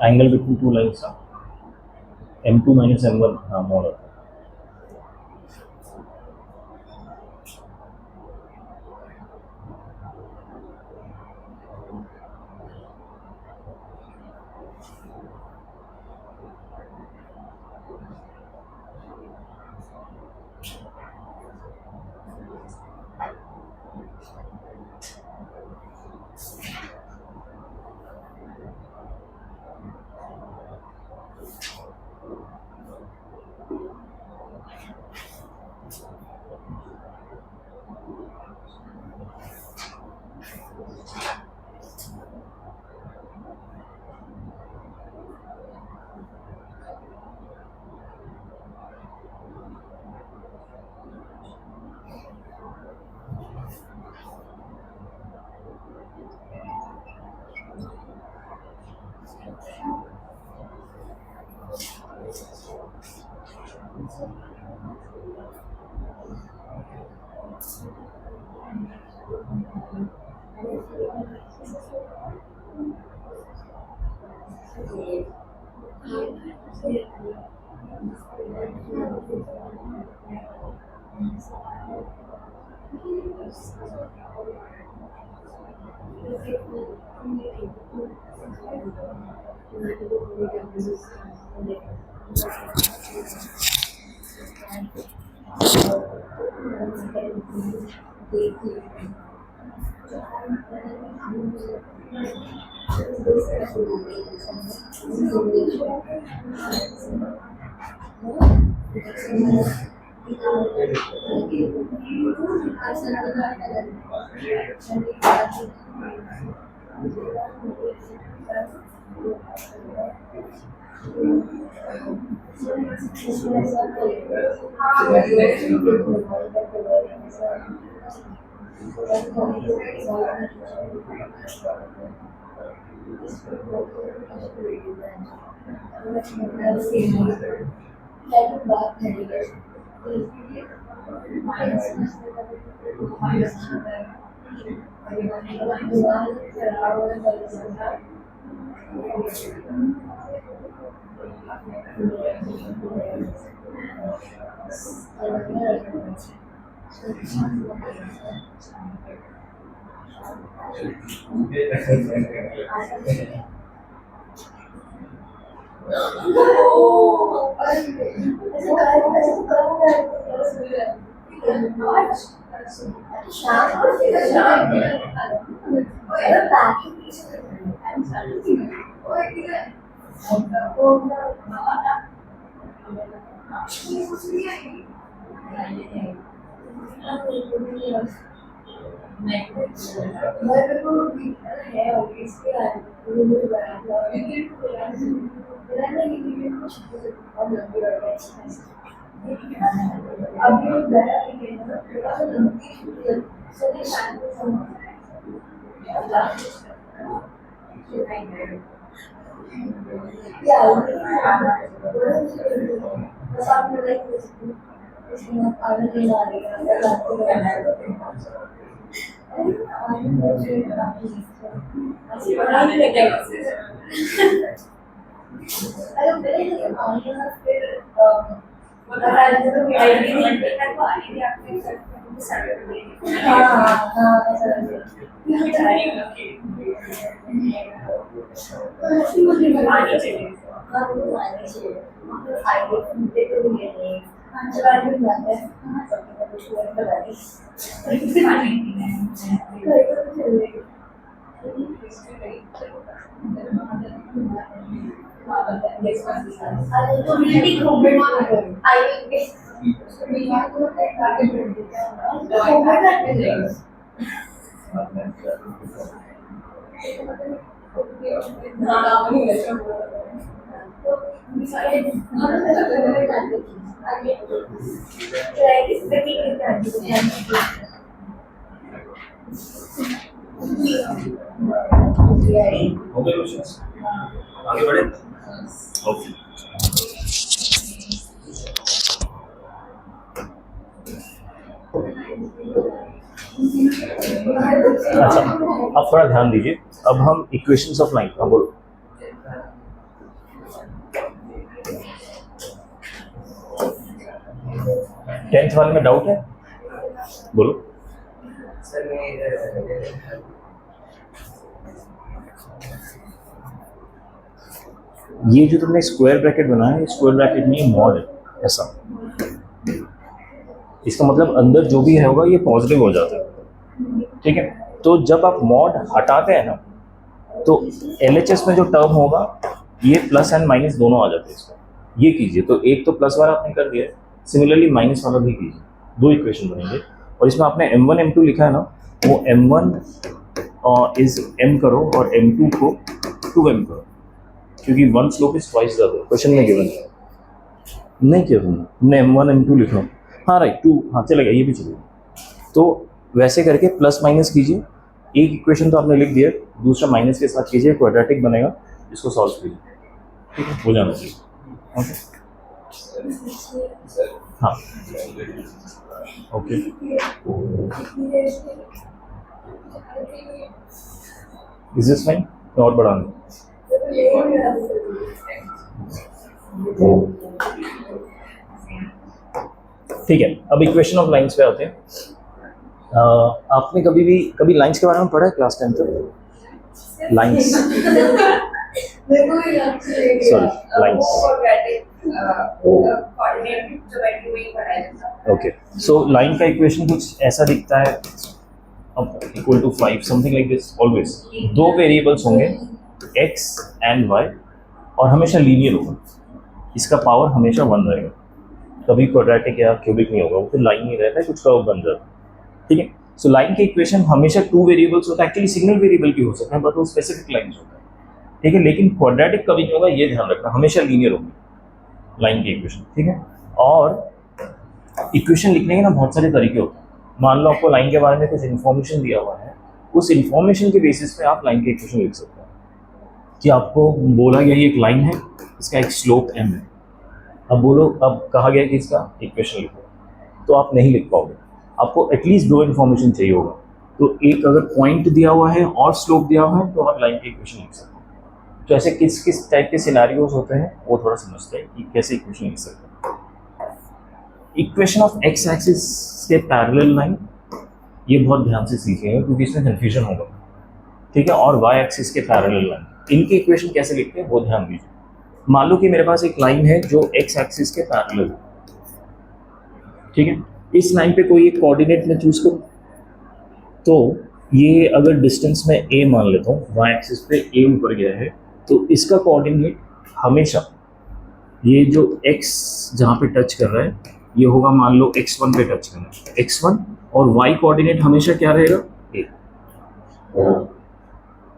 angle between two lines M2 minus M1 हाँ मोड होता है. हो गए क्वेश्चंस आगे बढ़े ओके अच्छा, अब थोड़ा ध्यान दीजिए, अब हम इक्वेशंस ऑफ लाइन, हाँ बोलो। टेंथ वाले में डाउट है, बोलो। ये जो तुमने स्क्वायर ब्रैकेट बनाया है, स्क्वायर ब्रैकेट में मॉड है ऐसा, इसका मतलब अंदर जो भी है होगा ये पॉजिटिव हो जाता है, ठीक है। तो जब आप मॉड हटाते हैं ना, तो LHS में जो टर्म होगा ये प्लस एंड माइनस दोनों आ जाते हैं इसमें। ये कीजिए, तो एक तो प्लस वाला आपने कर दिया है, सिमिलरली माइनस वाला भी कीजिए, दो इक्वेशन बनेंगे। और इसमें आपने M1 M2 लिखा है ना, वो M1 इज M करो और M2 को 2M करो, क्योंकि one slope is twice the other, question में गिवन है। नहीं किया तुमने M1 M2 लिखा, हाँ राइट, 2, हाँ चलेगा, ये भी चलेगा। तो वैसे करके प्लस माइनस कीजिए, एक इक्वेशन तो आपने लिख दिया, दूसरा माइनस के साथ कीजिए, क्वाड्रेटिक बनेगा, इसको सॉल्व कीजिए, ठीक है, हो जाना चाहिए। ओके, हाँ ओके, इज दिस फाइन, और बढ़ाना। ठीक है, अब इक्वेशन ऑफ लाइंस पे आते हैं। आपने कभी लाइंस के बारे में पढ़ा है क्लास 10 तक? Lines, sorry, lines. Okay, so line का इक्वेशन कुछ ऐसा दिखता है, अब equal to 5 something like this. Always दो वेरिएबल्स होंगे x एंड y, और हमेशा लीनियर होगा, इसका पावर हमेशा 1 रहेगा, कभी क्वाड्रेटिक या क्यूबिक नहीं होगा, वो फिर लाइन ही रहता है, कुछ कर्व बन जाता है, ठीक है। सो लाइन के इक्वेशन हमेशा 2 वेरिएबल्स होता है, एक्चुअली सिंगल वेरिएबल भी हो सकता है, बट वो स्पेसिफिक लाइन्स होता है, ठीक है। लेकिन क्वाड्रेटिक कभी नहीं होगा, ये ध्यान रखना, हमेशा लीनियर होगी लाइन की इक्वेशन, ठीक है। और इक्वेशन लिखने के ना बहुत सारे तरीके होते हैं। मान लो आपको लाइन के बारे में कुछ इन्फॉर्मेशन दिया हुआ है, उस इन्फॉर्मेशन के बेसिस पे आप लाइन के इक्वेशन लिख सकते हैं, कि आपको बोला गया ये एक लाइन है, इसका एक स्लोप m है, अब बोलो, अब कहा गया कि इसका इक्वेशन लिखो, तो आप नहीं लिख पाओगे, आपको एटलीस्ट 2 इन्फॉर्मेशन चाहिए होगा। तो एक अगर पॉइंट दिया हुआ है और स्लोप दिया हुआ है, तो आप लाइन के इक्वेशन लिख सकते हैं। तो ऐसे किस किस टाइप के सिनेरियोज होते हैं वो थोड़ा समझते हैं कि कैसे इक्वेशन लिख सकते हैं। इक्वेशन ऑफ x एक्सिस के पैरेलल लाइन, ये बहुत ध्यान से सीखिएगा क्योंकि इसमें कन्फ्यूजन होगा, ठीक है। और y एक्सिस के पैरेलल लाइन, इनके इक्वेशन कैसे लिखते हैं वो ध्यान दीजिए। मान लो कि मेरे पास एक लाइन है जो x एक्सिस के पैरेलल है, ठीक है। इस लाइन पे कोई एक कोऑर्डिनेट में चूज करूं, तो ये अगर डिस्टेंस में a मान लेता हूँ, y एक्सिस पे a ऊपर गया है, तो इसका कोऑर्डिनेट हमेशा ये जो x जहाँ पे टच कर रहा है ये होगा, मान लो x1 पे टच करना है, x1, और y कोऑर्डिनेट हमेशा क्या रहेगा, a,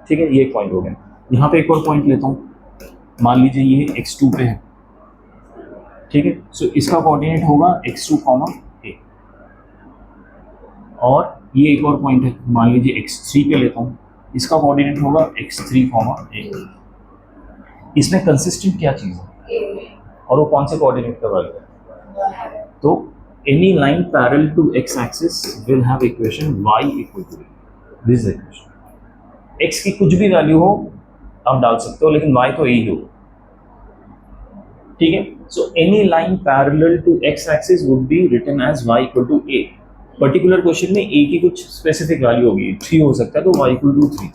ठीक है। ये एक पॉइंट हो गया। यहाँ पे एक और पॉइंट लेता हूँ, मान लीजिए ये x2 पे है, ठीक है। सो इसका कोऑर्डिनेट होगा x2, a, और ये एक और पॉइंट है, मान लीजिए x3 पे लेता हूँ, इसका कोऑर्डिनेट होगा x3, a। इसमें कंसिस्टेंट क्या चीज़ है, और वो कौन से कोऑर्डिनेट का वैल्यू है? तो any line parallel to x axis will have equation y equal to this equation. x की कुछ भी वैल्यू हो आप डाल सकते हो, लेकिन y तो a ही होगा, ठीक है। So any line parallel to x axis would be written as y equal to a। Particular question में a की कुछ स्पेसिफिक वैल्यू होगी, 3 हो सकता है, तो y इक्वल टू 3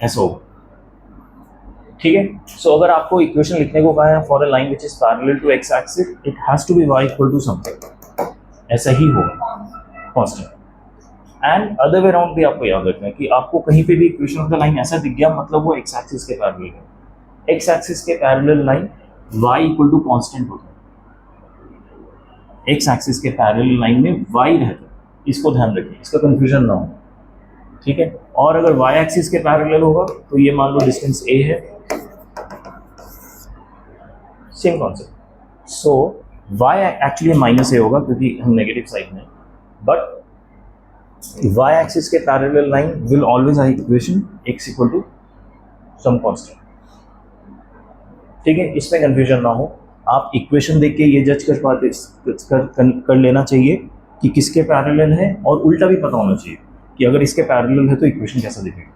ऐसा होगा, ठीक है। सो अगर आपको इक्वेशन लिखने को कहा है for a line which is parallel to x axis, it has to be y equal to something, ऐसा ही होगा, constant. And other way around भी आपको याद रखना है कि आपको कहीं पे भी इक्वेशन ऑफ द लाइन ऐसा दिख गया, मतलब वो x एक्सिस के पैरेलल है। x एक्सिस के parallel line y equal to constant होता है, x एक्सिस के पैरेलल लाइन में y रहता है, इसको ध्यान रखिए, इसका कंफ्यूजन ना हो, ठीक है। और अगर y एक्सिस के पैरेलल होगा तो ये मान लो डिस्टेंस a है, same concept. So y actually minus a होगा क्योंकि हम नेगेटिव साइड में, बट y एक्सिस के parallel line will always have equation x equal to some constant, ठीक है। इसमें कंफ्यूजन ना हो, आप इक्वेशन देख के ये जज कर लेना चाहिए कि किसके पैरेलल है, और उल्टा भी पता होना चाहिए कि अगर इसके पैरेलल है तो इक्वेशन कैसा दिखेगा,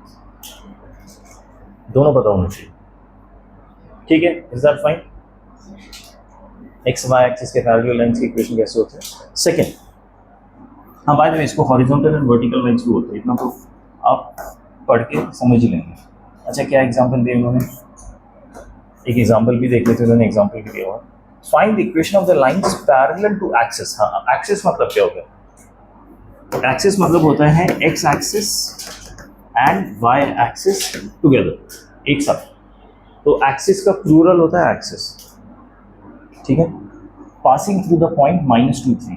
दोनों पता होना चाहिए। ठीक है, is that fine? X y axis के पैरेलल लाइंस की इक्वेशन कैसे होते हैं। सेकंड, हाँ बाय द वे इसको हॉरिजॉन्टल एंड वर्टिकल लाइंस भी होते हैं, इतना तो आप पढ़ के समझ ही लेंगे। अच्छा क्या एग्जांपल दिया उन्होंने, एक एग्जांपल भी देख लेते हैं, उन्होंने एग्जांपल भी दिया हुआ। Find the equation of the lines parallel to axis. हाँ एक्सिस मतलब क्या होता है, एक्सिस मतलब होता है x axis and y axis together, एक साथ। तो एक्सिस का प्लूरल होता है एक्सिस, ठीक है। Passing through the point -2, 3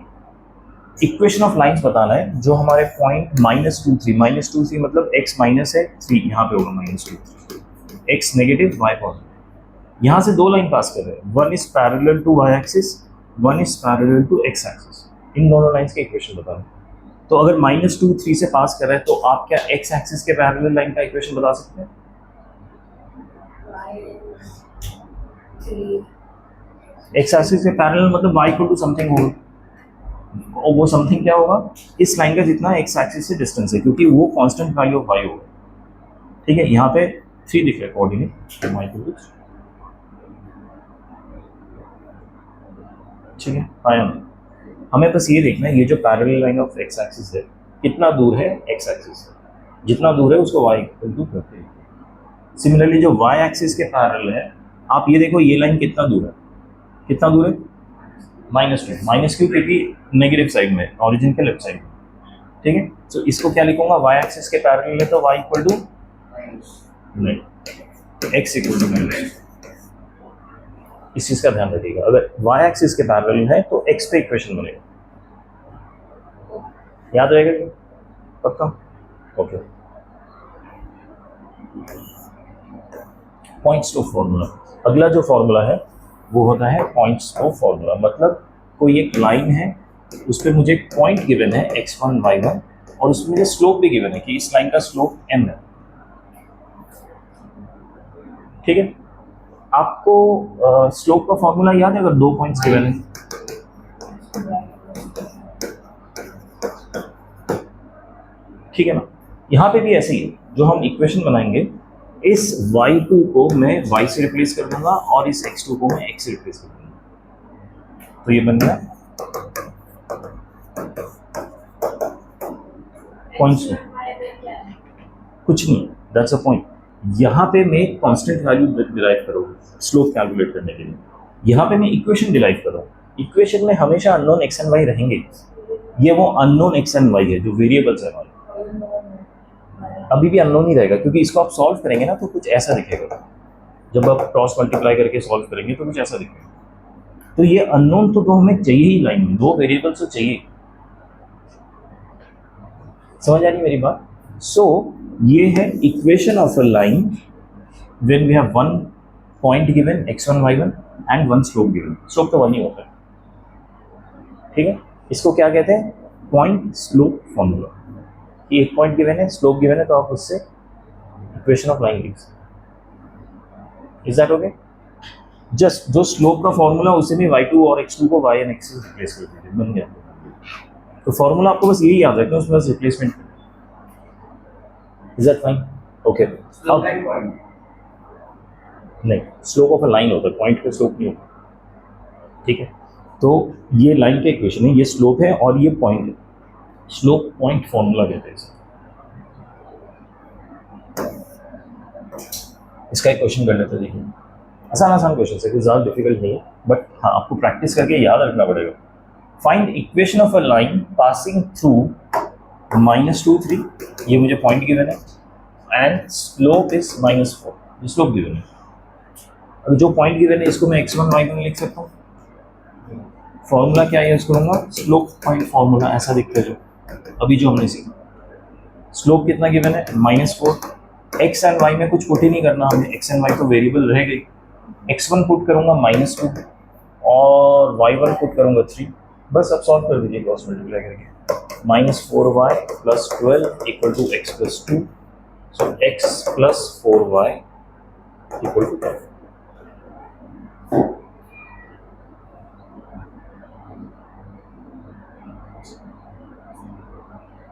equation of lines बताना है जो हमारे पॉइंट -2, 3 मतलब x माइनस है 3, यहाँ पे होगा -2, x नेगेटिव y पॉजिटिव। यहाँ से दो लाइन पास कर रहे हैं, one is parallel to y axis, one is parallel to x axis. इन दोनों लाइंस के इक्वेशन बताना। तो अगर -2, 3 से पास कर रहे हैं तो आप क्या x एक्सिस के पैरेलल लाइन का इक्वेशन बता सकते हैं? x एक्सिस के पैरेलल मतलब y इक्वल टू समथिंग होगा, और वो समथिंग क्या होगा, इस लाइन का जितना x एक्सिस से डिस्टेंस है, क्योंकि वो कांस्टेंट वैल्यू ऑफ y होगा। ठीक है, यहाँ पे 3 दिख रहा है कोऑर्डिनेट y इक्वल टू, ठीक है। आया हमें बस ये देखना है ये जो parallel line of x axis है कितना दूर है x एक्सिस से, जितना दूर है उसको y इक्वल टू करते हैं। सिमिलरली जो y एक्सिस के पैरेलल है, आप ये देखो ये लाइन कितना दूर है, कितना दूर है, -2 क्योंकि नेगेटिव साइड में, ऑरिजिन के लेफ्ट साइड में, ठीक है। तो इसको क्या लिखूंगा, y एक्सिस के पैरेलल है तो y equal to x equal to -2। इस चीज का ध्यान रखिएगा, अगर y एक्सिस के पैरेलल है तो x पे इक्वेशन बनेगा, याद रहेगा क्या? पक्का? ओके। पॉइंट्स ऑफ फॉर्मूला, अगला जो फॉर्मूला है वो होता है पॉइंट्स ऑफ फॉर्मूला। मतलब कोई एक लाइन है, उस पर मुझे एक पॉइंट गिवन है x1 y1, और उसमें मुझे स्लोप भी गिवन है कि इस लाइन का स्लोप m है, ठीक है। आपको स्लोप का फॉर्मूला याद है अगर दो पॉइंट्स गिवन है? ठीक है ना, यहाँ पे भी ऐसे ही है, जो हम इक्वेशन बनाएंगे इस y2 को मैं y से रिप्लेस कर दूंगा और इस x2 को मैं x से रिप्लेस कर दूंगा, तो ये बन गया पॉइंट्स में कुछ नहीं, दैट्स अ पॉइंट। यहाँ पे मैं कांस्टेंट वैल्यू डिराइव करूँगा स्लोप कैलकुलेट करने के लिए, यहाँ पे मैं इक्वेशन डिराइव कर रहा हूँ। इक्वेशन में हमेशा अननोन x एंड y रहेंगे, ये वो अननोन x एंड y है जो वेरिएबल्स है हमारे, अभी भी अननोन ही रहेगा, क्योंकि इसको आप सॉल्व करेंगे ना तो कुछ ऐसा दिखेगा, जब आप क्रॉस मल्टीप्लाई करके सॉल्व करेंगे तो कुछ ऐसा दिखेगा। तो ये अननोन तो हमें चाहिए ही लाइन में, दो वेरिएबल्स तो चाहिए, समझ आ रही मेरी बात? सो ये है equation of a line when we have one point given x1 y1 and one slope given, slope तो वन ही होता है, ठीक है। इसको क्या कहते हैं, पॉइंट स्लोप फॉर्मूला। ये एक पॉइंट गिवन है, स्लोप गिवन है, तो आप उससे इक्वेशन ऑफ लाइन लिख सकते। Is that okay? जस्ट जो स्लोप का फॉर्मूला उसे में y2 और x2 को y एंड x से रिप्लेस कर दीजिए, बन गया। तो फॉर्मूला आपको बस यही याद रखना है, उसमें बस replacement. Is that fine? Okay. अब नहीं, स्लोप ऑफ अ लाइन होता है, पॉइंट पे स्लोप नहीं होता, ठीक है। तो ये लाइन का इक्वेशन है, ये स्लोप है और ये पॉइंट है, स्लोप पॉइंट फॉर्मूला कहते हैं इसे। इसका एक क्वेश्चन कर लेते हैं, देखिए आसान आसान क्वेश्चन है, कुछ ज़्यादा डिफिकल्ट नहीं है, बट हाँ आपको प्रैक्टिस करके याद रखना पड़ेगा। Find equation of a line passing through -2, 3, ये मुझे पॉइंट गिवन है, एंड स्लोप इज -4, ये स्लोप गिवन है। अब जो पॉइंट गिवन है इसको मैं x1 y1 लिख सकता हूँ। फॉर्मूला क्या यूज करूँगा, स्लोप पॉइंट फॉर्मूला, ऐसा दिखता है जो अभी जो हमने सीखा। स्लोप कितना गिवन है, -4, x एंड y में कुछ पुट ही नहीं करना हमें, x एंड y तो वेरिएबल रह गई। x1 पुट करूँगा -2 और y1 पुट करूँगा 3, बस अब सॉल्व कर दीजिए क्रॉस मल्टीप्लाई करके। -4y + 12 = x + 2, सो x + 4y = 10।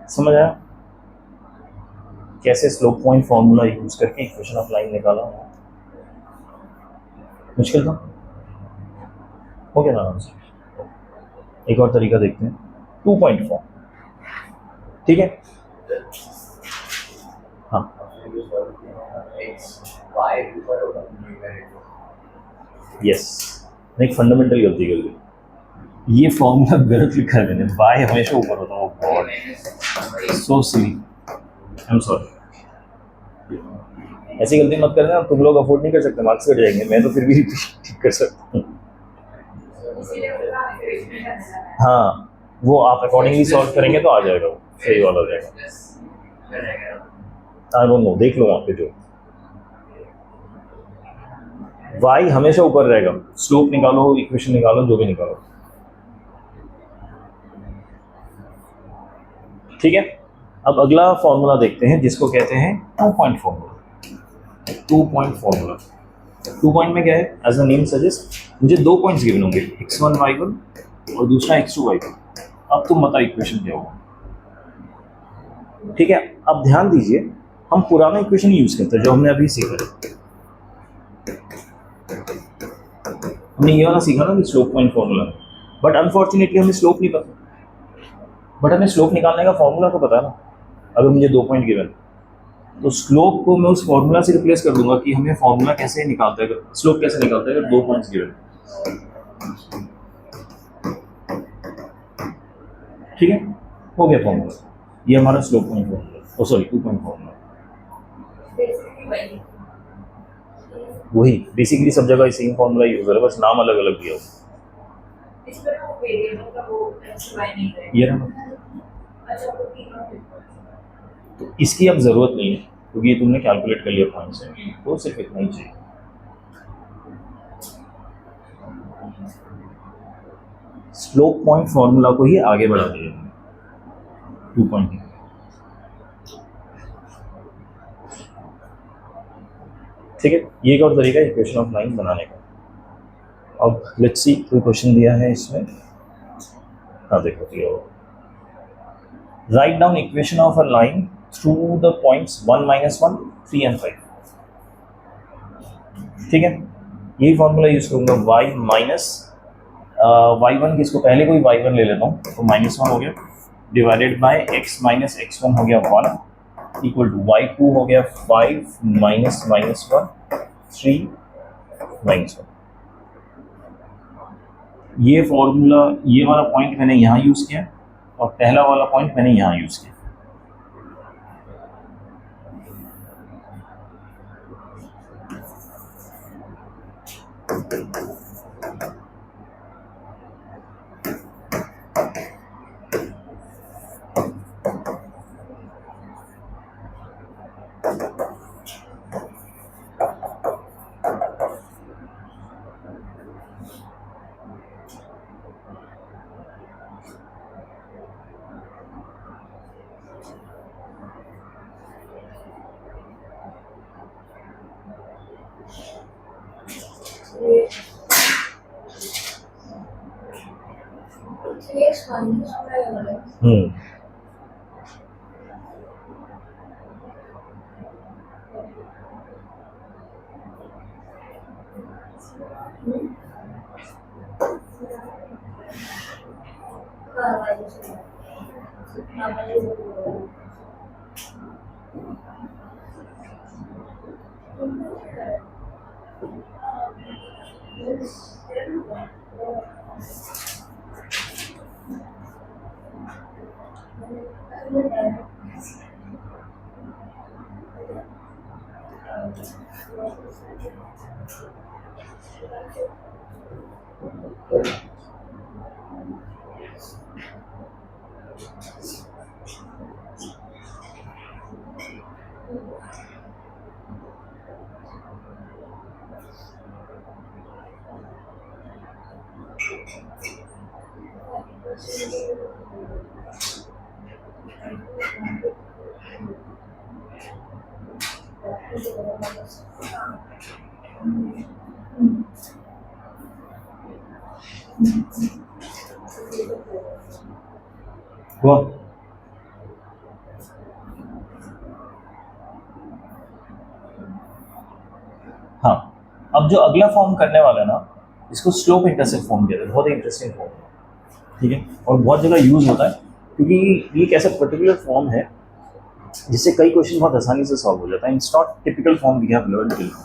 समझ आया? कैसे स्लोप पॉइंट फॉर्मूला यूज करके इक्वेशन ऑफ लाइन निकाला? मुश्किल था, हो गया ना आराम से। एक और तरीका देखते हैं, 2.4, ठीक है। हाँ यस, एक फंडामेंटल गलती कर दी, ये फॉर्मूला गलत लिखा है मैंने, y हमेशा ऊपर होता है। God so silly, I am sorry. ऐसी गलती मत करना, तुम लोग अफोर्ड नहीं कर सकते, मार्क्स कट जाएंगे, मैं तो फिर भी ठीक कर सकता हूँ। इसीलिए बोला इक्वेशन का है। हाँ, वो आप अकॉर्डिंगली सॉल्व करेंगे तो आ जाएगा, वो सही वाला हो जाएगा। आई डोंट नो, देख लो वहाँ पे जो y हमेशा ऊपर रहेगा, स्लोप निकालो, इक्वेशन निकालो, जो भी निकालो, ठीक है। अब अगला फॉर्मूला देखते हैं जिसको कहते हैं 2 point formula. 2 point formula, 2 point में क्या है, एज अ नेम सजेस्ट, मुझे 2 पॉइंट्स गिवन होंगे, x1 y1 और दूसरा x2 y2। अब तुम बताओ इक्वेशन क्या होगा, ठीक है। अब ध्यान दीजिए, हम पुराना इक्वेशन यूज करते हैं जो हमने अभी सीखा है। हमने ये वाला सीखा ना कि slope point formula, but unfortunately हमें स्लोप नहीं पता, बट हमें स्लोप निकालने का फॉर्मूला तो पता है ना। अगर मुझे 2 पॉइंट गिवन, तो स्लोप को मैं उस फॉर्मूला से रिप्लेस कर दूंगा कि हमें फॉर्मूला कैसे निकालता है, स्लोप कैसे निकालता है अगर 2 पॉइंट्स गिवन, ठीक है। हो गया फॉर्मूला, ये हमारा स्लोप पॉइंट फॉर्मूला, ओ सॉरी 2 पॉइंट फॉर्मूला। वही बेसिकली सब जगह सेम फॉर्मूला यूज है, बस नाम अलग अलग दिया हो। इसमें वो वेरिएबल का वो एक्सप्लेन नहीं है। ये रहा, अच्छा वो तीनों तो इसकी अब जरूरत नहीं है क्योंकि ये तुमने कैलकुलेट कर लिया पॉइंट्स है, तो सिर्फ इतना ही चाहिए। स्लोप पॉइंट फॉर्मूला को ही आगे बढ़ा दिया 2 पॉइंट। ठीक है, ये एक और तरीका है इक्वेशन ऑफ लाइन बनाने का। अब लेट्स सी, कोई क्वेश्चन दिया है इसमें, हाँ देखो दिया हो, write down equation of a line through the points 1, -1, 3 and 5। ठीक है, यही फॉर्मूला यूज करूंगा, y माइनस y1, किसको पहले कोई y1 ले लेता हूँ, तो -1 हो गया, divided by x minus x1 हो गया 1, इक्वल टू y2 हो गया 5 माइनस -1 3 -1। ये फॉर्मूला, ये वाला पॉइंट मैंने यहाँ यूज किया और पहला वाला पॉइंट मैंने यहाँ यूज किया। हम्म, हुआ। अब जो अगला फॉर्म करने वाला है ना, इसको स्लोप इंटरसेप्ट फॉर्म कहते हैं। बहुत ही इंटरेस्टिंग फॉर्म है, ठीक है, और बहुत जगह यूज होता है क्योंकि ये एक ऐसा पर्टिकुलर फॉर्म है जिससे कई क्वेश्चन बहुत आसानी से सॉल्व हो जाता है। It's not typical form we have learn till now.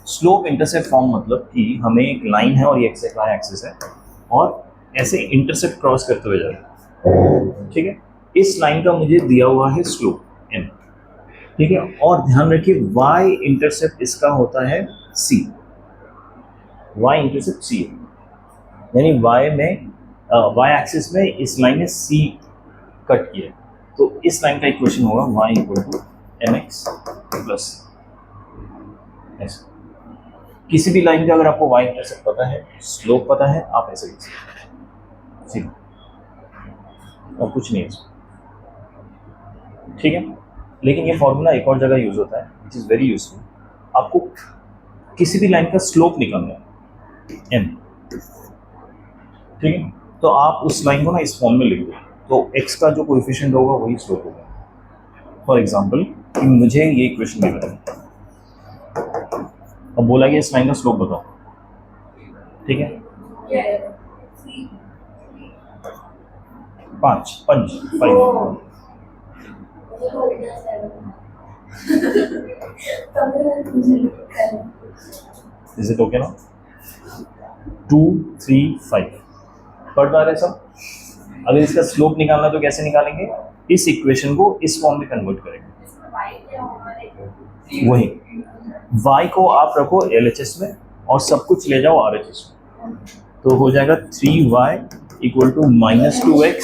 Slope intercept form मतलब कि हमें एक लाइन है और ये एक्स वाई एक्सिस है और ऐसे इंटरसेप्ट क्रॉस करते हुए जा रहे हैं, ठीक है। इस लाइन का मुझे दिया हुआ है स्लोप n, ठीक है, और ध्यान रखिए y इंटरसेप्ट इसका होता है c, y इंटरसेप्ट c, यानी y में y एक्सिस में इस लाइन ने c कट किया, तो इस लाइन का इक्वेशन होगा y equal to mx plus ऐसा। किसी भी लाइन का अगर आपको y इंटरसेप्ट पता है, स्लोप पता है, आप ऐसे लिख सकते हैं, और कुछ नहीं है, ठीक है। लेकिन ये फॉर्मूला एक और जगह यूज होता है विच इज़ वेरी यूजफुल। आपको किसी भी लाइन का स्लोप निकालना है n, ठीक है, तो आप उस लाइन को ना इस फॉर्म में लिख दो, तो x का जो कोएफिशिएंट होगा वही स्लोप होगा। फॉर एग्जांपल कि मुझे ये इक्वेशन दिया है, अब बोला कि इस लाइन का स्लोप बताओ, ठीक है, 5 इज इट ओके ना? 2 3 5 पढ़ पा रहे सब? अगर इसका स्लोप निकालना तो कैसे निकालेंगे? इस इक्वेशन को इस फॉर्म में कन्वर्ट करेंगे, वही y को आप रखो LHS में और सब कुछ ले जाओ RHS में, तो हो जाएगा 3y equal to -2x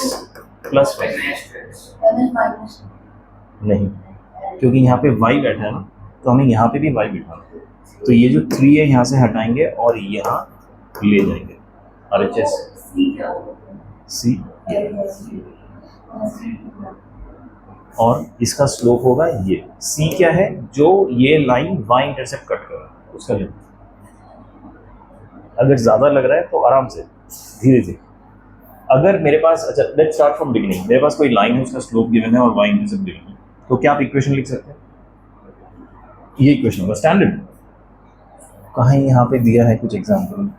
plus 5। नहीं, क्योंकि यहाँ पे y बैठा है ना, तो हमें यहाँ पे भी y बिठाना है, तो ये जो 3 है यहाँ से हटाएंगे और यहाँ ले जाएंगे RHS C, और इसका स्लोप होगा ये C क्या है, जो ये लाइन y इंटरसेप्ट कट कर रहा है उसका लेंथ। अगर ज़्यादा लग रहा है तो आराम से धीरे धीरे, अगर मेरे पास, अच्छा लेट्स स्टार्ट फ्रॉम बिगिनिंग, मेरे पास कोई लाइन है, उसका स्लोप गिवन है और y इंटरसेप्ट गिवन है, तो क्या आप इक्वेशन लिख सकते हैं? ये इक्वेशन होगा स्टैंडर्ड। कहाँ यहाँ पे दिया है कुछ एग्जाम्पल?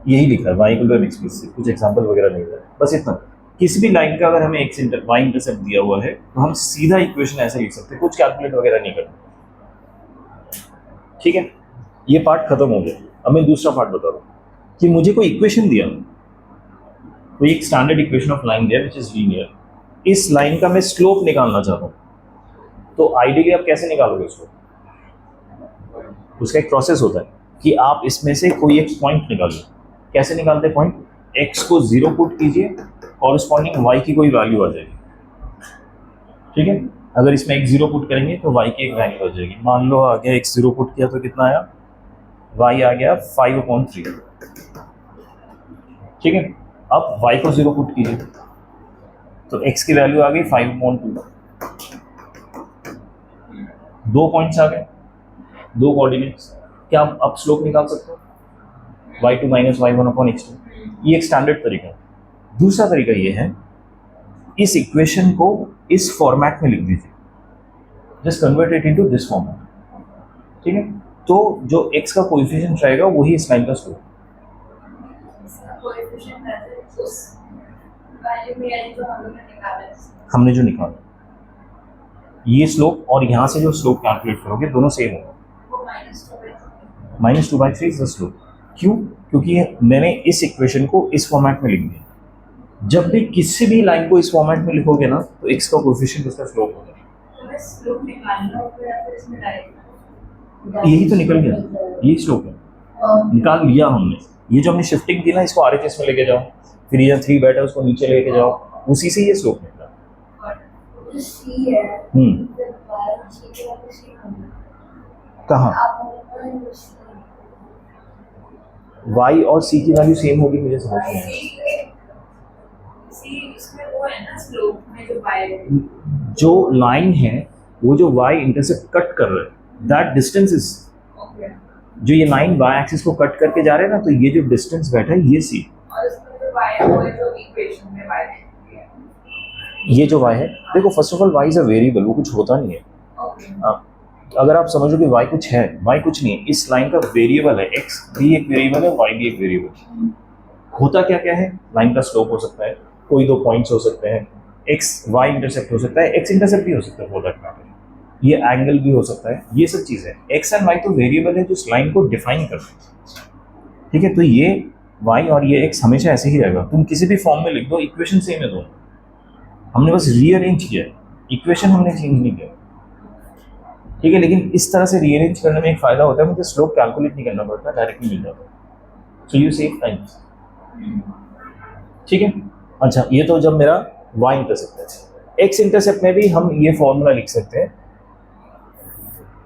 यही लिखा है y equal to mx plus c, कुछ एग्जाम्पल वगैरह नहीं है, बस इतना। किसी भी लाइन का अगर हमें y इंटरसेप्ट दिया हुआ है तो हम सीधा इक्वेशन ऐसे लिख सकते हैं, कुछ कैलकुलेट वगैरह नहीं करना, ठीक है। ये पार्ट खत्म हो गया। अब मैं दूसरा पार्ट बता रहा हूँ कि मुझे कोई इक्वेशन दिया, कोई एक स्टैंडर्ड इक्वेशन ऑफ लाइन दिया विच इज लीनियर, इस लाइन का मैं स्लोप निकालना चाहता हूँ, तो आइडियली आप कैसे निकालोगे स्लोप? उसका एक प्रोसेस होता है कि आप इसमें से कोई एक पॉइंट निकालिए। कैसे निकालते हैं पॉइंट? x को 0 पुट कीजिए, कॉरस्पॉन्डिंग y की कोई वैल्यू आ जाएगी, ठीक है। अगर इसमें x 0 पुट करेंगे तो y की एक वैल्यू आ जाएगी। मान लो आ गया x 0 पुट किया तो कितना आया, y आ गया 5/3, ठीक है। अब y को 0 पुट कीजिए तो x की वैल्यू आ गई 5/2, 2 पॉइंट्स आ गए, 2 कोऑर्डिनेट्स। क्या आप अब स्लोप निकाल सकते हो? y2 - y1/x2, ये एक स्टैंडर्ड तरीका है। दूसरा तरीका ये है, इस इक्वेशन को इस फॉर्मेट में लिख दीजिए, just convert it into this format, ठीक है। तो जो x का कोएफिशिएंट रहेगा वही इस लाइन का स्लोप। हमने जो निकाला ये स्लोप और यहाँ से जो स्लोप कैलकुलेट करोगे दोनों सेम होगा। -2/3 इज द स्लोप। क्यों? क्योंकि मैंने इस इक्वेशन को इस फॉर्मेट में लिख दिया। जब भी किसी भी लाइन को इस फॉर्मेट में लिखोगे ना तो x का कोएफिशिएंट उसका स्लोप होगा। यही तो निकल गया, यही स्लोप है, निकाल लिया हमने। ये जो हमने शिफ्टिंग की ना, इसको RHS में लेके जाओ, फिर ये 3 बैठा उसको नीचे लेके जाओ, उसी से ये स्लोप निकला। कहाँ y और c की वैल्यू सेम होगी? मुझे समझ नहीं आया। जो लाइन है वो जो y इंटरसेप्ट कट कर रहा है, दैट डिस्टेंस इज, जो ये लाइन y एक्सिस को कट करके जा रहे हैं ना, तो ये जो डिस्टेंस बैठा है ये c, ये जो y है, देखो first of all y is a variable, वो कुछ होता नहीं है। अगर आप समझो कि y कुछ है, y कुछ नहीं है, इस लाइन का वेरिएबल है, x भी एक वेरिएबल है, y भी एक वेरिएबल है। होता क्या क्या है, लाइन का स्लोप हो सकता है, कोई दो पॉइंट्स हो सकते हैं, x y इंटरसेप्ट हो सकता है, x इंटरसेप्ट भी हो सकता है फॉर दैट मैटर, ये एंगल भी हो सकता है, ये सब चीज़ें। x एंड y तो वेरिएबल है जो इस लाइन को डिफाइन करते हैं, ठीक है। तो ये y और ये x हमेशा ऐसे ही रहेगा, तुम किसी भी फॉर्म में लिख दो, इक्वेशन सेम है दोनों, हमने बस रीअरेंज किया है, इक्वेशन हमने चेंज नहीं किया, ठीक है। लेकिन इस तरह से रीअरेंज करने में एक फ़ायदा होता है, मुझे स्लोप कैलकुलेट नहीं करना पड़ता, डायरेक्टली मिल जाता है, सो यू सेव टाइम, ठीक है। अच्छा, ये तो जब मेरा y इंटरसेप्ट है। x इंटरसेप्ट में भी हम ये फॉर्मूला लिख सकते हैं,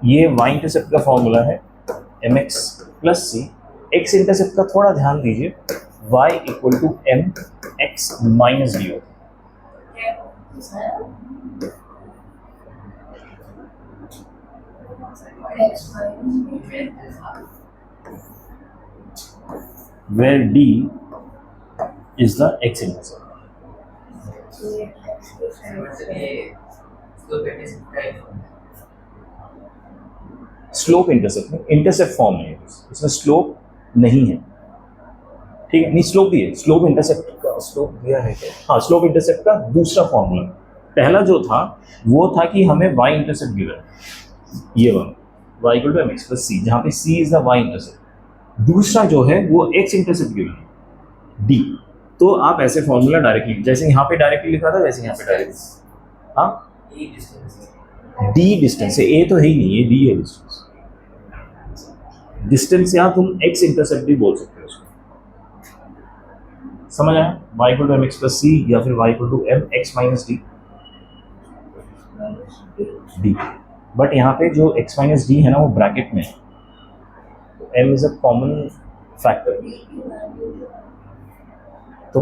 ये y इंटरसेप्ट का फॉर्मूला है mx plus c। x intercept का थोड़ा ध्यान दीजिए, y equal to m x minus d होता है, where d is the x intercept। Slope intercept में, इंटरसेप्ट फॉर्म है, इसमें स्लोप नहीं है, ठीक है। नहीं, स्लोप भी है, स्लोप इंटरसेप्ट का स्लोप दिया है क्या? हाँ, स्लोप इंटरसेप्ट का दूसरा फॉर्मूला, पहला जो था वो था कि हमें y इंटरसेप्ट गिवन है, ये वाला y equal to mx plus c, जहाँ पे c is the y intercept. दूसरा जो है वो x इंटरसेप्ट गिवन है d। तो आप ऐसे फॉर्मूला डायरेक्टली, जैसे यहाँ पे डायरेक्टली लिखा था वैसे यहाँ पे डायरेक्टली, हाँ d डिस्टेंस है, a तो है ही नहीं, ये d है डिस्टेंस। डिस्टेंस यहाँ तुम x इंटरसेप्ट भी बोल सकते हो उसको, समझ आया? y equal to mx plus c या फिर y equal to mx minus d। But यहाँ पे जो x माइनस डी है ना वो ब्रैकेट में है, तो m is a common factor. तो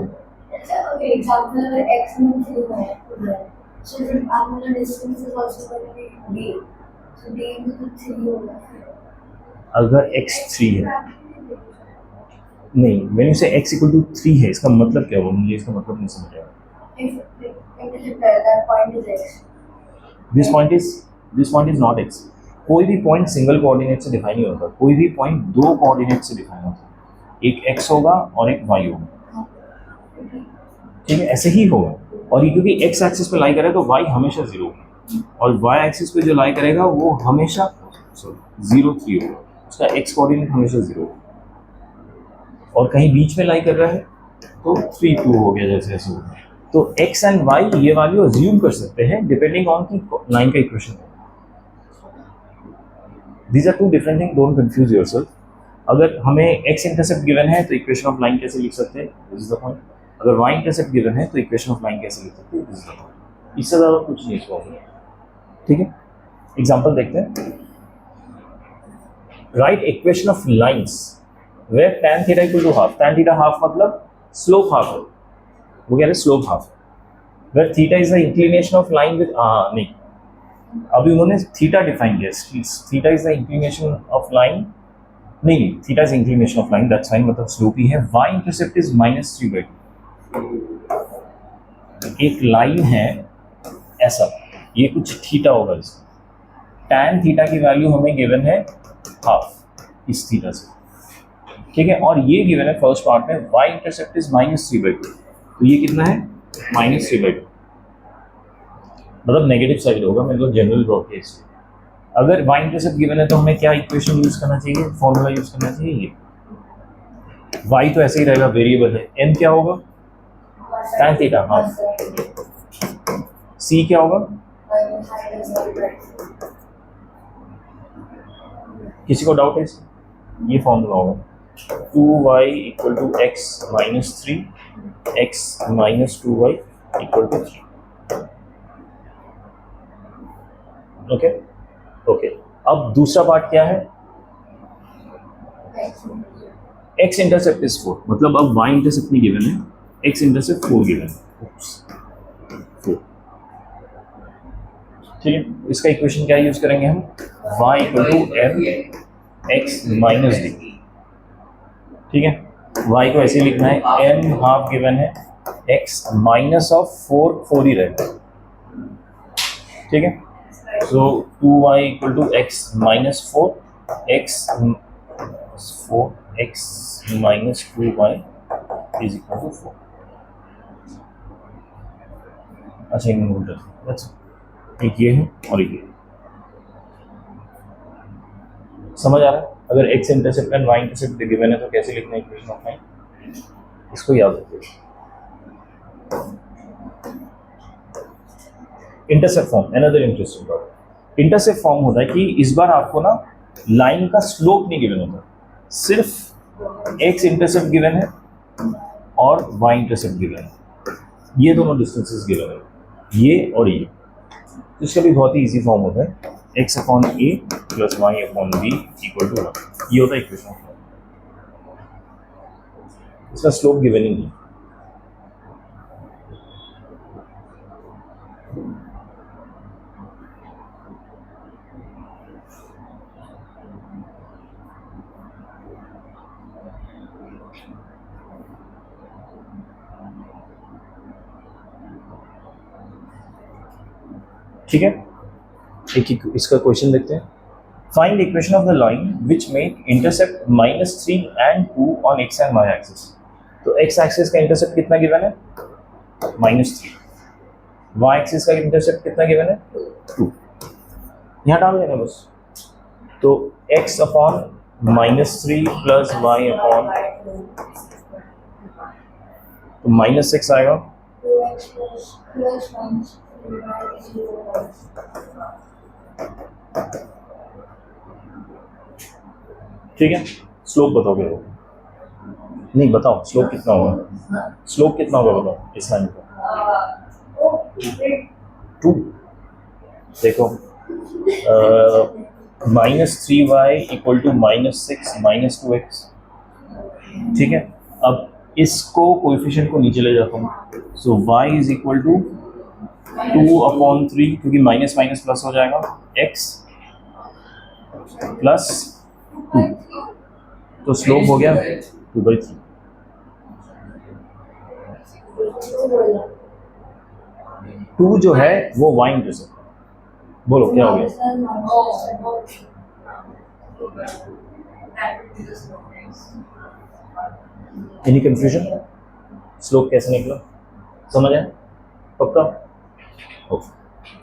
एग्जांपल अगर x में 3 है सो फिर आप वाला distance is also going to be d, so d into 3 होगा। अगर x 3 है, नहीं, when you say x equal to 3 है, इसका मतलब क्या हुआ? मुझे इसका मतलब नहीं समझ आया। that point is x, this point is not x। कोई भी पॉइंट सिंगल कोऑर्डिनेट से डिफाइन नहीं होता, कोई भी पॉइंट दो कोऑर्डिनेट से डिफाइन होता है, एक x होगा और एक y होगा, ठीक है, ऐसे ही होगा। और ये क्योंकि x एक्सिस पे लाई करेगा तो y हमेशा 0 होगा, और y एक्सिस पे जो लाई करेगा वो हमेशा 0 3 होगा, उसका x कोऑर्डिनेट हमेशा 0 होगा। और कहीं बीच में लाई कर रहा है तो 3 2 हो गया, जैसे ऐसे हो गया। तो x एंड y ये वैल्यू अज्यूम कर सकते हैं डिपेंडिंग ऑन की लाइन का इक्वेशन है। These are two different thing, don't confuse yourself. अगर हमें x इंटरसेप्ट गिवन है तो इक्वेशन ऑफ लाइन कैसे लिख सकते हैं, दिस इज द पॉइंट। अगर y इंटरसेप्ट गिवन है तो इक्वेशन ऑफ लाइन कैसे लिख सकते हैं, दिस इज द पॉइंट। इससे ज़्यादा कुछ नहीं इसको, ठीक है। एग्जाम्पल देखते हैं। Right equation of lines where tan theta equal to half, tan theta half मतलब slope half है, वो कह रहे slope half, where theta is the inclination of line with नहीं, अभी उन्होंने थीटा डिफाइन किया, theta is the inclination of line, नहीं theta is inclination of line, that's fine, मतलब स्लोप ही है। y इंटरसेप्ट इज -3/2, एक लाइन है ऐसा, ये कुछ थीटा होगा इसका, tan थीटा की वैल्यू हमें गिवन है हाफ इस थीटा से, ठीक है। और ये गिवन है फर्स्ट पार्ट में y इंटरसेप्ट इज -3/2, तो ये कितना है -3/2, मतलब नेगेटिव साइड होगा, मतलब जनरल ड्रॉ केस। अगर y इंटरसेप्ट गिवन है तो हमें क्या इक्वेशन यूज करना चाहिए, फॉर्मूला यूज करना चाहिए, ये y तो ऐसे ही रहेगा, वेरिएबल है, m क्या होगा tan थीटा हाफ, c क्या होगा, किसी को डाउट है इसमें? ये फॉर्मूला होगा 2y equal to x minus 3, x minus 2y equal to 3, okay okay. अब दूसरा पार्ट क्या है, x इंटरसेप्ट इज 4, मतलब अब y इंटरसेप्ट नहीं गिवन है, x इंटरसेप्ट 4 गिवन है, 4, ठीक है। इसका इक्वेशन क्या यूज करेंगे हम, y equal to m x minus d, ठीक है। y को ऐसे लिखना है, m हाफ गिवन है, x माइनस ऑफ 4 ही रहेगा, ठीक है। So 2y equal to x minus 4, x 4, x minus 2y is equal to 4. अच्छा इन्हें बोल रहे हैं, एक ये है और एक ये समझ आ रहा है। अगर x intercept and y intercept given है तो कैसे लिखना है इक्वेशन ऑफ लाइन, इसको याद रखिए। Intercept form, another interesting topic. Intercept form होता है कि इस बार आपको ना लाइन का स्लोप नहीं गिवन होता, सिर्फ x इंटरसेप्ट गिवन है और y इंटरसेप्ट गिवन है, ये दोनों डिस्टेंसेस गिवन है, ये और ये। तो इसका भी बहुत ही इजी फॉर्म होता है, x upon a plus y upon b equal to 1, ये होता है इक्वेशन ऑफ लाइन। इसका स्लोप गिवन ही नहीं। ठीक है, एक इसका क्वेश्चन देखते हैं। Find equation of the line which make intercept -3 and 2 on x and y axis. तो x एक्सिस का इंटरसेप्ट कितना गिवन है, -3, y एक्सिस का इंटरसेप्ट कितना गिवन है, 2, यहाँ डाल देना बस। तो x upon -3 plus y upon, तो -6 आएगा, 2x plus 1 is equal to ठीक है। स्लोप बताओगे वो, नहीं बताओ स्लोप कितना होगा, स्लोप कितना होगा बताओ इस लाइन का, 2। देखो -3y equal to -6 minus 2x, ठीक है। अब इसको कोएफिशिएंट को नीचे ले जाता हूँ, सो y इज इक्वल टू 2/3, क्योंकि माइनस माइनस प्लस हो जाएगा, x प्लस 2, तो स्लोप हो गया 2/3। टू जो है वो y इंटरसेप्ट, बोलो क्या हो गया, एनी कंफ्यूजन, स्लोप कैसे निकला, समझ आया पक्का? ओके,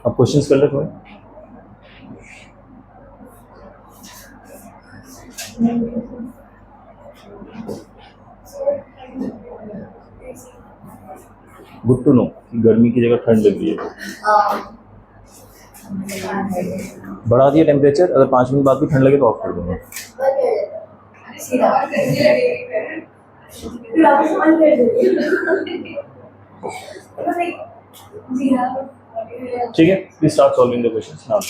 अब क्वेश्चंस कर ले थोड़े। गुड टू नो कि गर्मी की जगह ठंड लग रही है। बढ़ा दिया टेम्परेचर, अगर 5 मिनट बाद भी ठंड लगे तो ऑफ कर दूंगा। ठीक है, please start solving the questions now.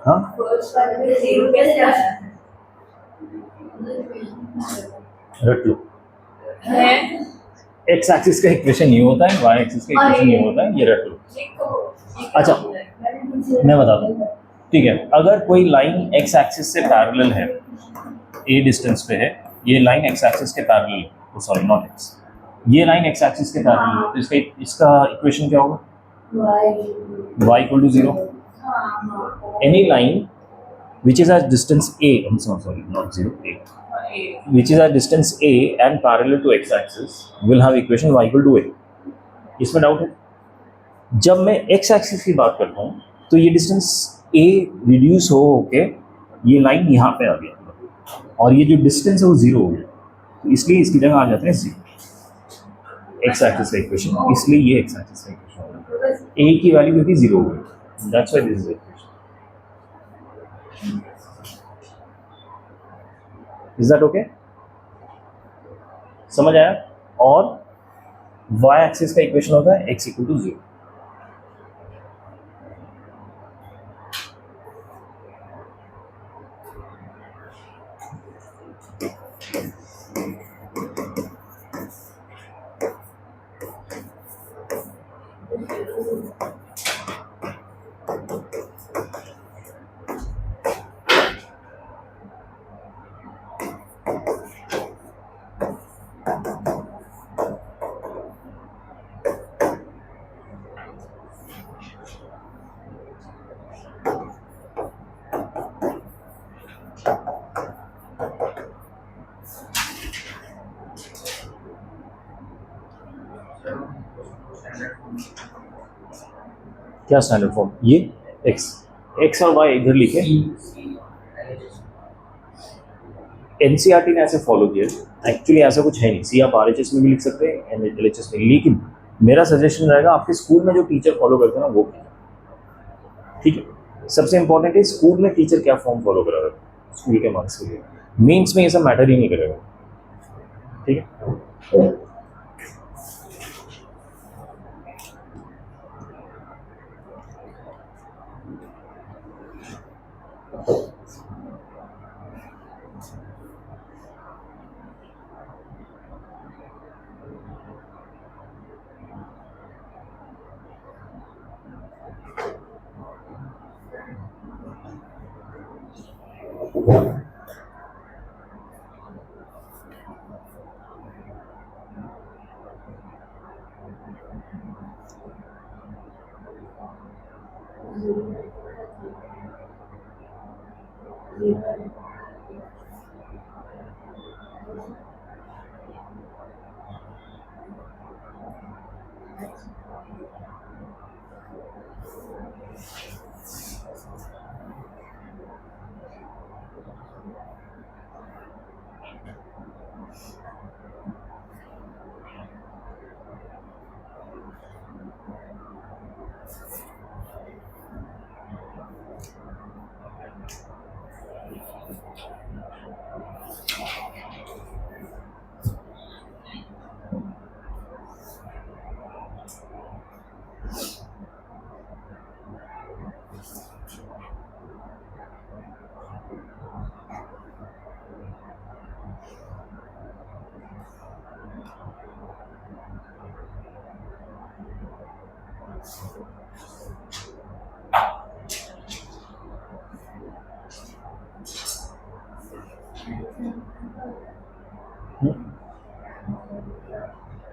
हाँ रट लो, एक्स एक्सिस का इक्वेशन ये होता है, वाई एक्सिस का इक्वेशन ये होता है, ये रट लो। अच्छा मैं बताता हूँ, ठीक है। अगर कोई लाइन एक्स एक्सिस से पैरेलल है, ए डिस्टेंस पे है, ये लाइन एक्स एक्सिस के पैरेलल है, सॉरी नॉट एक्स, ये लाइन एक्स एक्सिस के पैरेलल है, तो इसका इक्वेशन क्या होगा, y equal to 0. Any line which is at distance a, I'm sorry, not 0, a, which is at distance a and parallel to x-axis will have equation y equal to a. इसमें doubt है? जब मैं x axis की बात करता हूँ तो ये डिस्टेंस a रिड्यूस हो के ये लाइन यहाँ पे आ गया और ये जो डिस्टेंस है वो 0 हो गया, तो इसलिए इसकी जगह आ जाते हैं 0 x एक्सिस का इक्वेशन, इसलिए ये x एक्सिस का इक्वेशन होगा। a की वैल्यू क्योंकि 0 हो गई, that's why this is equation. Is that okay? समझ आया? और y एक्सिस का इक्वेशन होता है x इक्वल टू 0। क्या स्टैंडर्ड फॉर्म? ये x और y इधर लिखे, एनसीईआरटी ने ऐसे फॉलो किया। एक्चुअली ऐसा कुछ है नहीं, सी आप आरएचएस में भी लिख सकते हैं, एलएचएस में, लेकिन मेरा सजेशन रहेगा आपके स्कूल में जो टीचर फॉलो करते हैं ना वो कीजिए, ठीक है? सबसे इंपॉर्टेंट है स्कूल में टीचर क्या फॉर्म फॉलो करा रहा है स्कूल के मार्क्स के लिए, मेंस में ये सब मैटर ही नहीं करेगा, ठीक है?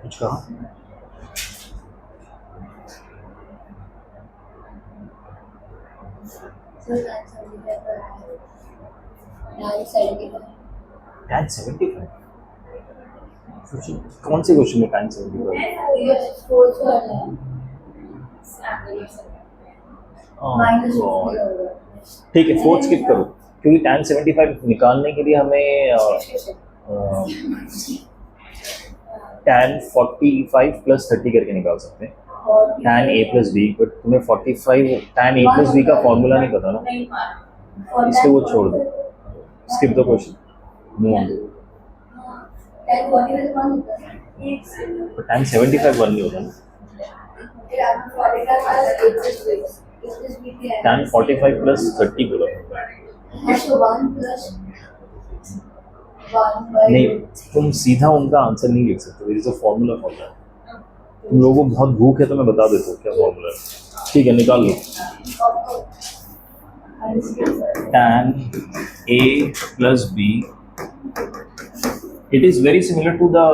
कुछ कहा? tan 75 कौन से क्वेश्चन में tan 75? ठीक है, फोर्थ स्किप करो क्योंकि tan 75 निकालने के लिए हमें tan 45 प्लस 30 करके निकाल सकते हैं, tan a plus b, but तुम्हें 45 tan a प्लस b का फॉर्मूला नहीं पता ना, इसलिए वो छोड़ दो, skip the question, move on. tan 75 one नहीं होता ना, tan 45 प्लस 30 बोला नहीं, तुम सीधा उनका आंसर नहीं लिख सकते, there is a formula for that. तुम लोगों को बहुत भूख है तो मैं बता देता हूँ क्या फॉर्मूला है, ठीक है? निकाल लो। tan a plus b, it is very similar to the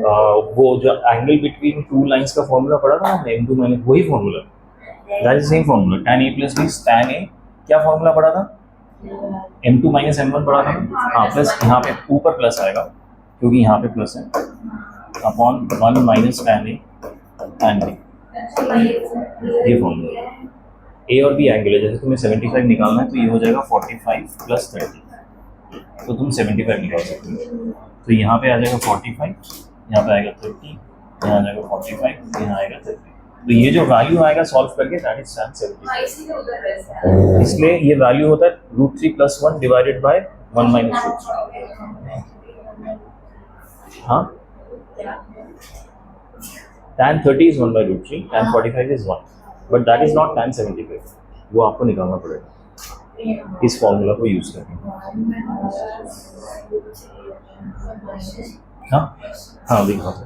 वो जो एंगल बिटवीन टू लाइंस का फॉर्मूला पढ़ा था हमने m2 माइनस वही formula, that is same formula tan a plus b tan a, क्या फॉर्मूला पढ़ा था m2 माइनस m1 पढ़ा था हाँ, प्लस यहाँ पे ऊपर प्लस आएगा क्योंकि यहाँ पे प्लस है upon 1 minus tan a tan b, ये फॉर्मूला ए और बी एंगल है, जैसे तुम्हें 75 निकालना है तो ये हो जाएगा 45 प्लस 30, तो तुम 75 निकाल सकते हो, तो यहाँ पे आ जाएगा 45, यहाँ पे आएगा 30, यहाँ आ जाएगा 45, यहाँ आएगा 30, तो ये जो वैल्यू आएगा सॉल्व करके दैट इज tan 75, इसलिए ये वैल्यू होता है √3 + 1 डिवाइडेड बाय 1 माइनस √3, हाँ tan 30 is 1 by √3, tan 45 is 1, but that is not tan 75, वो आपको निकालना पड़ेगा इस फॉर्मूला को यूज करके। हाँ हाँ दिखा दो।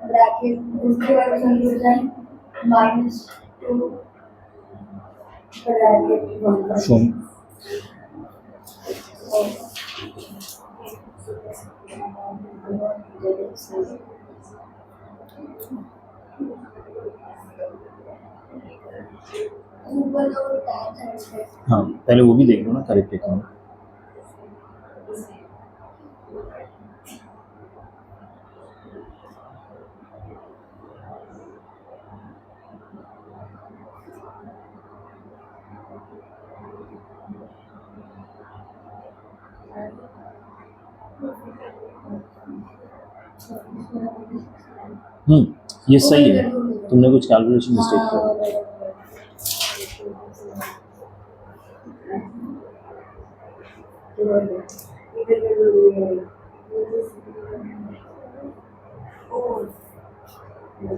ब्रैकेट दूसरे वाले में हो जाए -2 ब्रैकेट शो हाँ पहले वो भी देख लो ना करेक्ट है क्या। ये सही है, तुमने कुछ कैलकुलेशन मिस्टेक किया। फोर्थ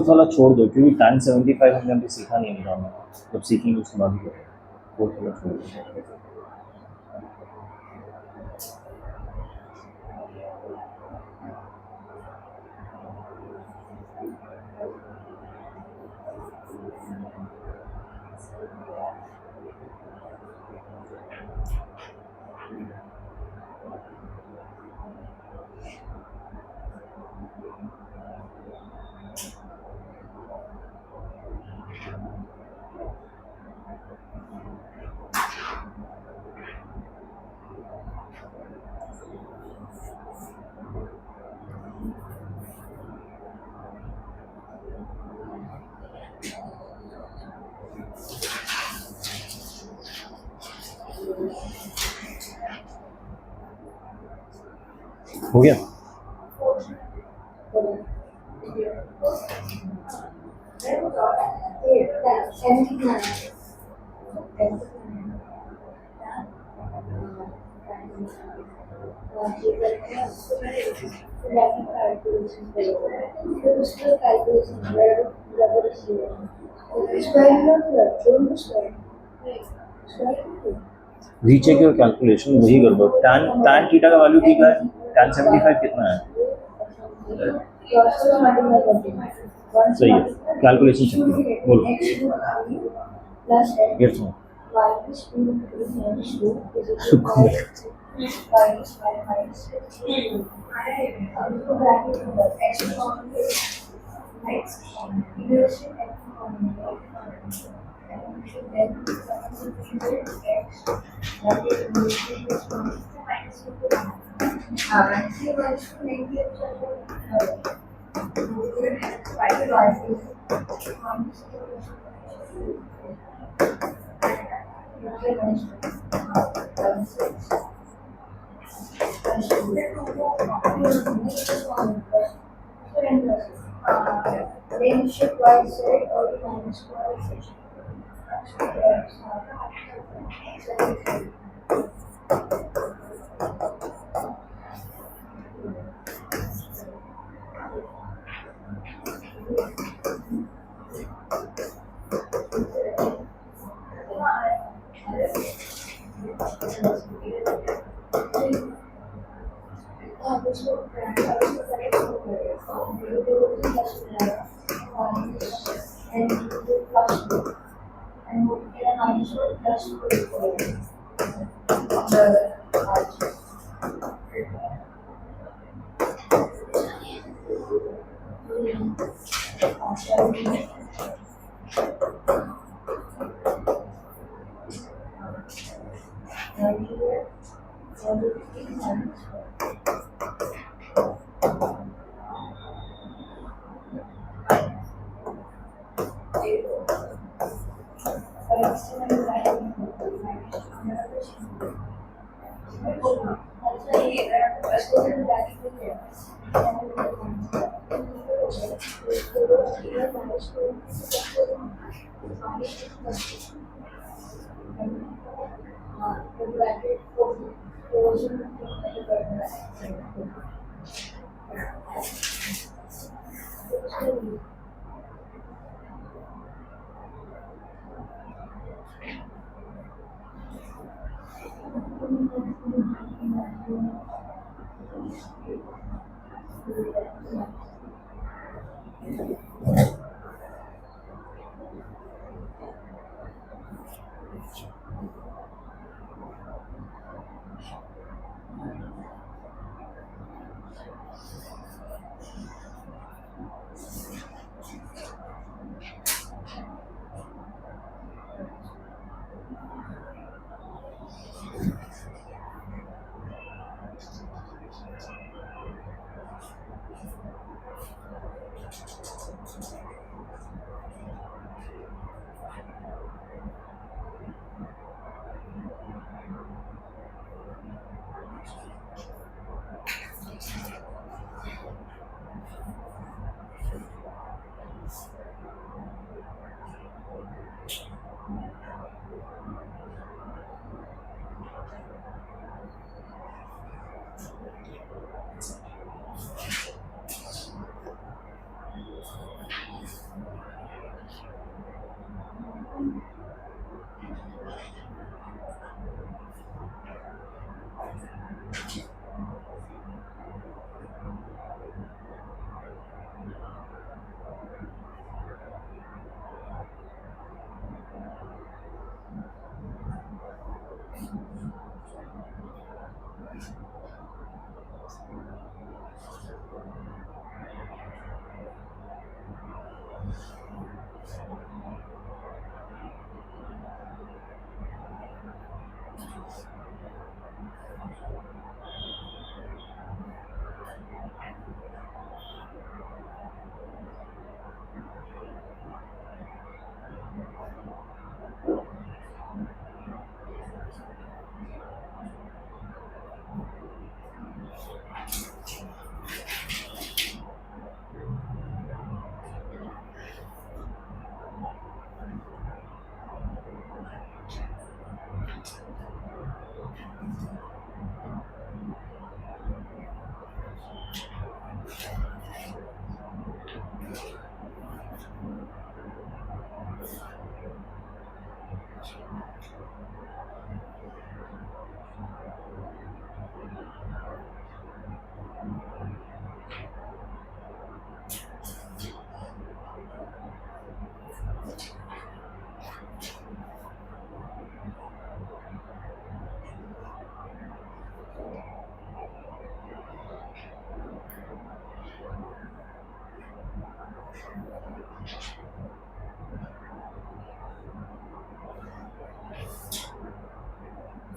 वाला छोड़ दो क्योंकि tan 75 हमने अभी सीखा नहीं है में, जब सीखेंगे उसके बाद ही करेंगे। फोर्थ वाला छोड़ दो। हो गया? रीचेक योर कैलकुलेशन, वही गड़बड़। tan थीटा का वैल्यू ठीक है, tan 75 कितना है? सही है, कैलकुलेशन चेक करो, बोलो। Yes, no.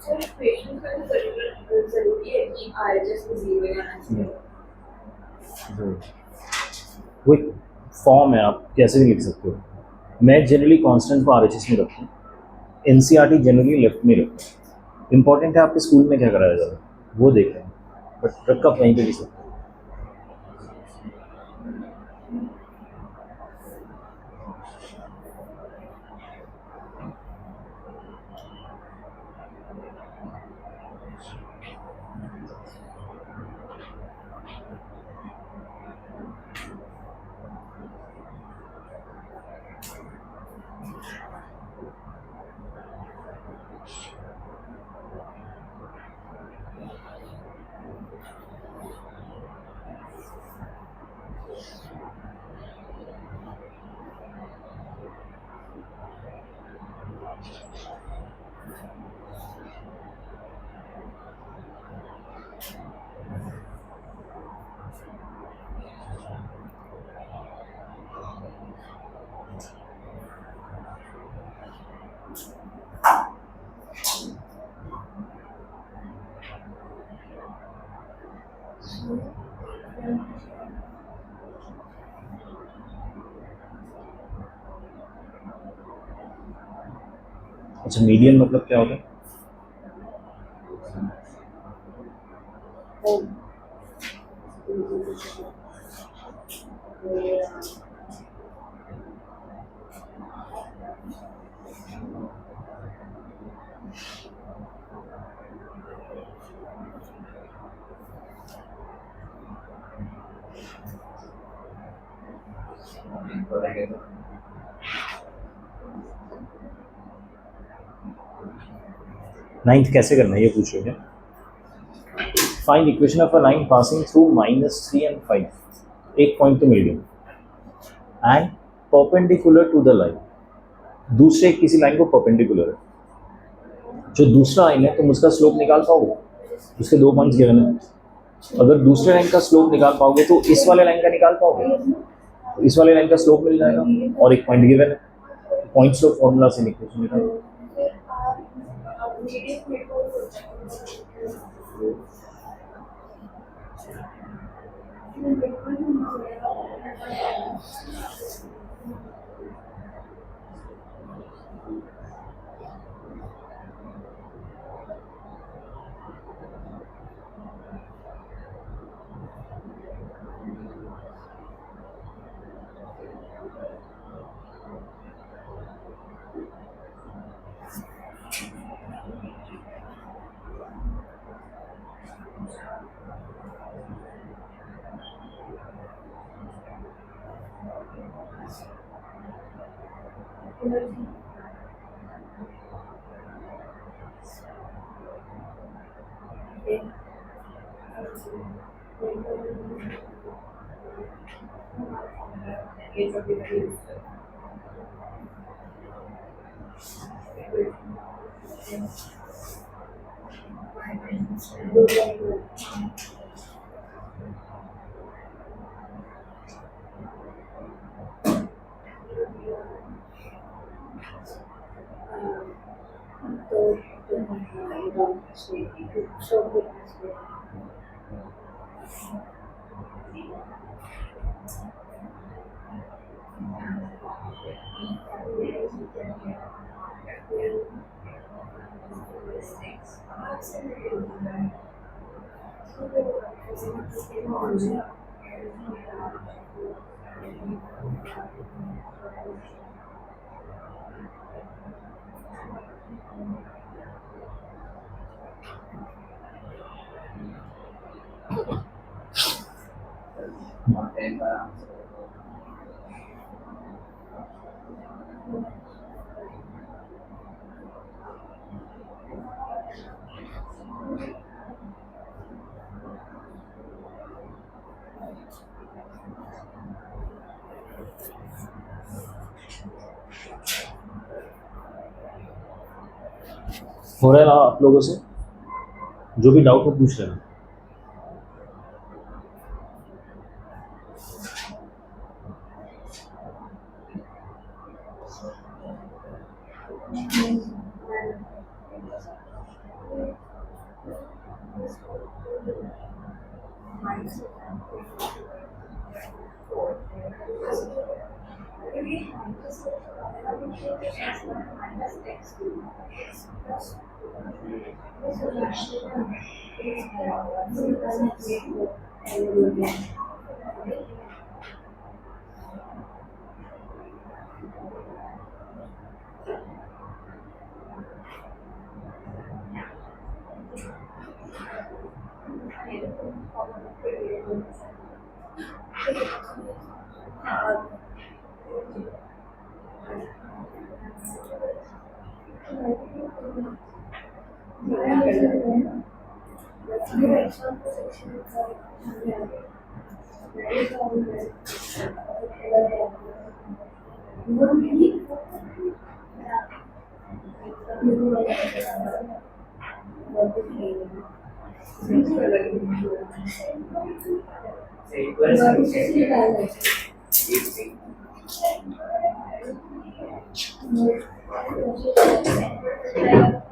सर इक्वेशन का जरूरी है कि आरएचएस को 0 आना चाहिए। वो एक फॉर्म है, आप कैसे भी लिख सकते हो। मैं जनरली कांस्टेंट को आरएचएस में रखता हूँ, एनसीईआरटी जनरली लेफ्ट में रखता हूँ। इंपॉर्टेंट है आपके स्कूल में क्या कराया जा रहा है वो देख रहे हैं, बट रख आप वहीं पे भी सकते हो। अच्छा, मीडियन मतलब क्या होता है? नाइन्थ कैसे करना है ये पूछ रहे हैं। Find equation of a line passing through -3 and 5। एक पॉइंट तो मिल गया। And perpendicular to the line, दूसरे किसी लाइन को परपेंडिकुलर है, जो दूसरा लाइन है तुम उसका स्लोप निकाल पाओगे, उसके 2 पॉइंट्स गिवन है, अगर दूसरे लाइन का स्लोप निकाल पाओगे तो इस वाले लाइन का निकाल पाओगे, तो इस वाले लाइन का स्लोप मिल जाएगा और एक पॉइंट गिवन है, पॉइंट स्लोप फॉर्मूला से इक्वेशन निकालो। हो रहा है आप लोगों से, जो भी डाउट हो पूछ लेना।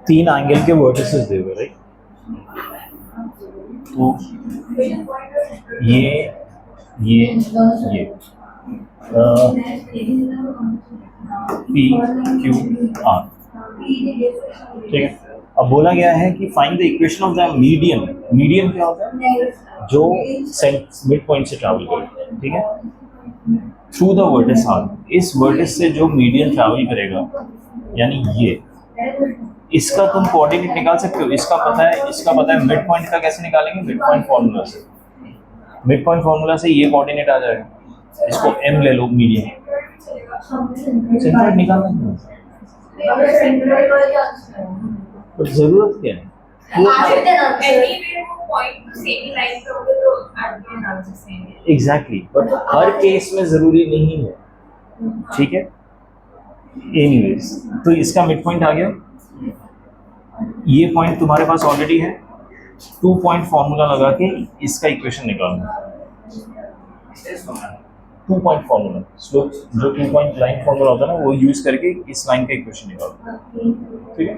तीन एंगल के वर्टिसेस दे हुए, राइट? तो ये पी क्यू आर, ठीक है। अब बोला गया है कि find the equation of the median. Median क्या होता है? जो मिड पॉइंट से ट्रैवल करे, ठीक है, थ्रू द वर्टिस आर। इस वर्टिस से जो मीडियन ट्रैवल करेगा, यानी ये, इसका तुम कोऑर्डिनेट निकाल सकते हो। इसका पता है मिड पॉइंट का कैसे निकालेंगे? मिड पॉइंट फार्मूला से। मिड पॉइंट फार्मूला से ये कोऑर्डिनेट आ जाएगा। इसको m ले लो, मीडियन। सेंट्रोइड निकालना है, पर जरूरत क्या है? एग्जैक्टली, बट हर केस में जरूरी नहीं है। ठीक है, एनीवेज तो इसका मिड पॉइंट आ गया, ये पॉइंट तुम्हारे पास ऑलरेडी है, 2 पॉइंट फॉर्मूला लगा के इसका इक्वेशन निकालना, 2 पॉइंट फॉर्मूला स्लोप, जो 2 पॉइंट लाइन फॉर्मूला होता है ना, वो यूज करके इस लाइन का इक्वेशन निकालना, ठीक है।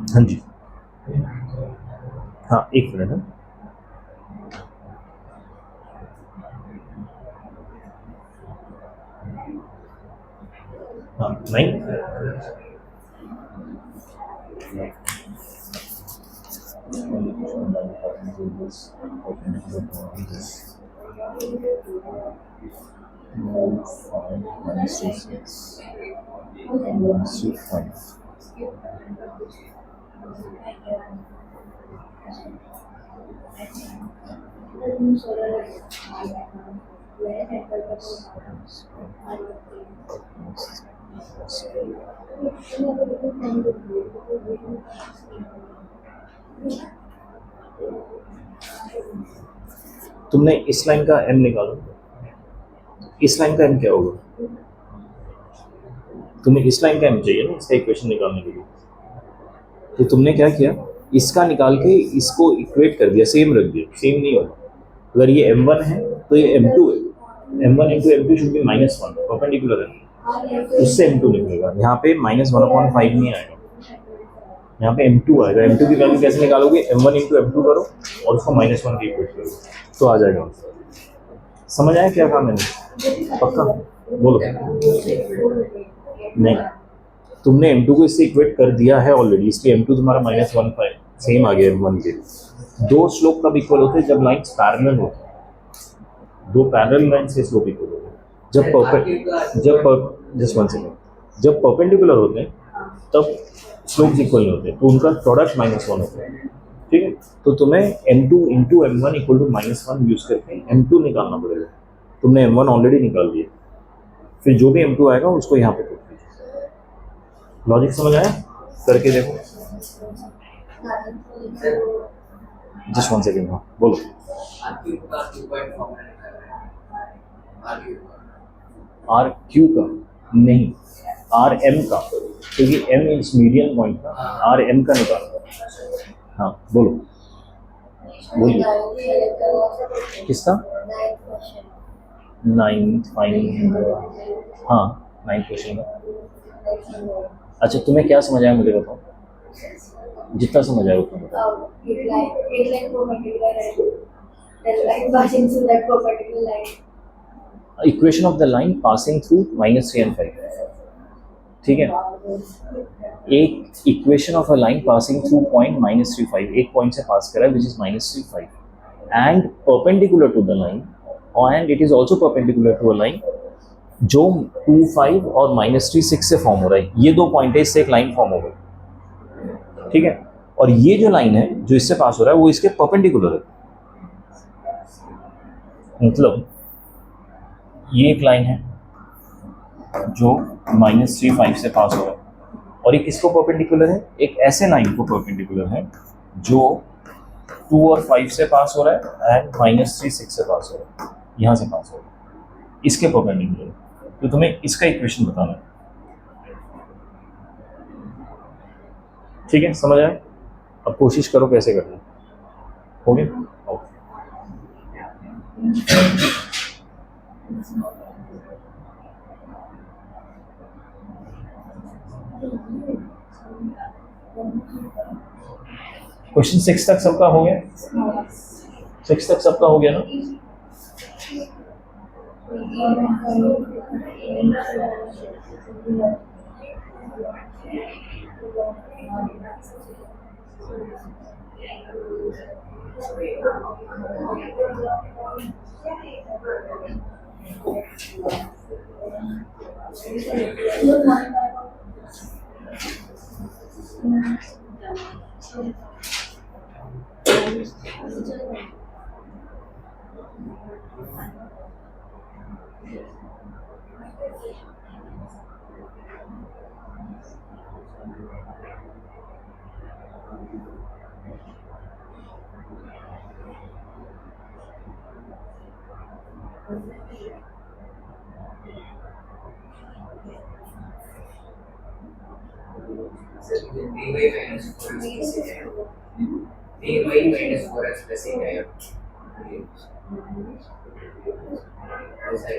हाँ जी, हाँ एक मिनट है, हाँ नहीं तुमने इस लाइन का m निकालो, इस लाइन का m क्या होगा, तुम्हें इस लाइन का m चाहिए ना इसका इक्वेशन निकालने के लिए, तो तुमने क्या किया, इसका निकाल के इसको इक्वेट कर दिया, सेम रख दिया, सेम नहीं होगा, अगर ये m1 है तो ये m2 है, m1 into m2 should be -1, perpendicular है, उससे m2 निकलेगा, यहाँ पे -1/5 नहीं आएगा, यहाँ पे m2 आएगा, m2 की वैल्यू कैसे निकालोगे, m1 इंटू m2 करो और उसको -1 की इक्वेट करो तो आ जाएगा। समझ आया क्या कहा मैंने, पक्का बोलो, नहीं तुमने m2 को इससे इक्वेट कर दिया है ऑलरेडी, इसलिए m2 तुम्हारा -1/5 सेम आ गया m1 के। दो स्लोप कब इक्वल होते हैं, जब लाइन्स पैरेलल होते हैं, दो पैरेलल लाइन से स्लोप इक्वल होते हैं, जब परपेंडिकुलर होते हैं तब स्लोप्स इक्वल नहीं होते, तो उनका प्रोडक्ट -1 होता है, ठीक है। तो तुम्हें m2 into m1 equal to -1 use करके m2 निकालना पड़ेगा, तुमने m1 ऑलरेडी निकाल दिया, फिर जो भी m2 आएगा उसको यहाँ पे पुट कीजिए। लॉजिक समझ आया, करके देखो, जस्ट 1 सेकेंड, हाँ बोलो। आर क्यू का नहीं, आर एम का, क्योंकि एम इज मीडियन पॉइंट का, आर एम का निकालना, हाँ बोलो बोलिए। किसका, 9th फाइन, हाँ 9th क्वेश्चन का। अच्छा तुम्हें क्या समझ आया मुझे बताओ, जितना समझ आया उतना बताओ। Equation of the line passing through -3 and 5, ठीक है। एक equation of a line passing through point -3, 5, एक पॉइंट से पास करा which is -3, 5 and perpendicular to the line, and it is also perpendicular to a line जो 2, 5 और -3, 6 से form हो रहा है। ये दो पॉइंट है, इससे एक लाइन फॉर्म हो गई, ठीक है। और ये जो लाइन है जो इससे पास हो रहा है वो इसके परपेंडिकुलर है, मतलब ये एक लाइन है जो -3, 5 से पास हो रहा है, और एक इसको परपेंडिकुलर है, एक ऐसे लाइन को परपेंडिकुलर है जो 2 और 5 से पास हो रहा है एंड -3, 6 से पास हो रहा है, यहाँ से पास हो रहा है, इसके परपेंडिकुलर है। तो तुम्हें इसका इक्वेशन बताना है, ठीक है, समझ आए। अब कोशिश करो कैसे करना, हो गया, ओके। क्वेश्चन 6 तक सबका हो गया, 6 तक सबका हो गया ना। dy minus 4x plus a dy minus 4x plus a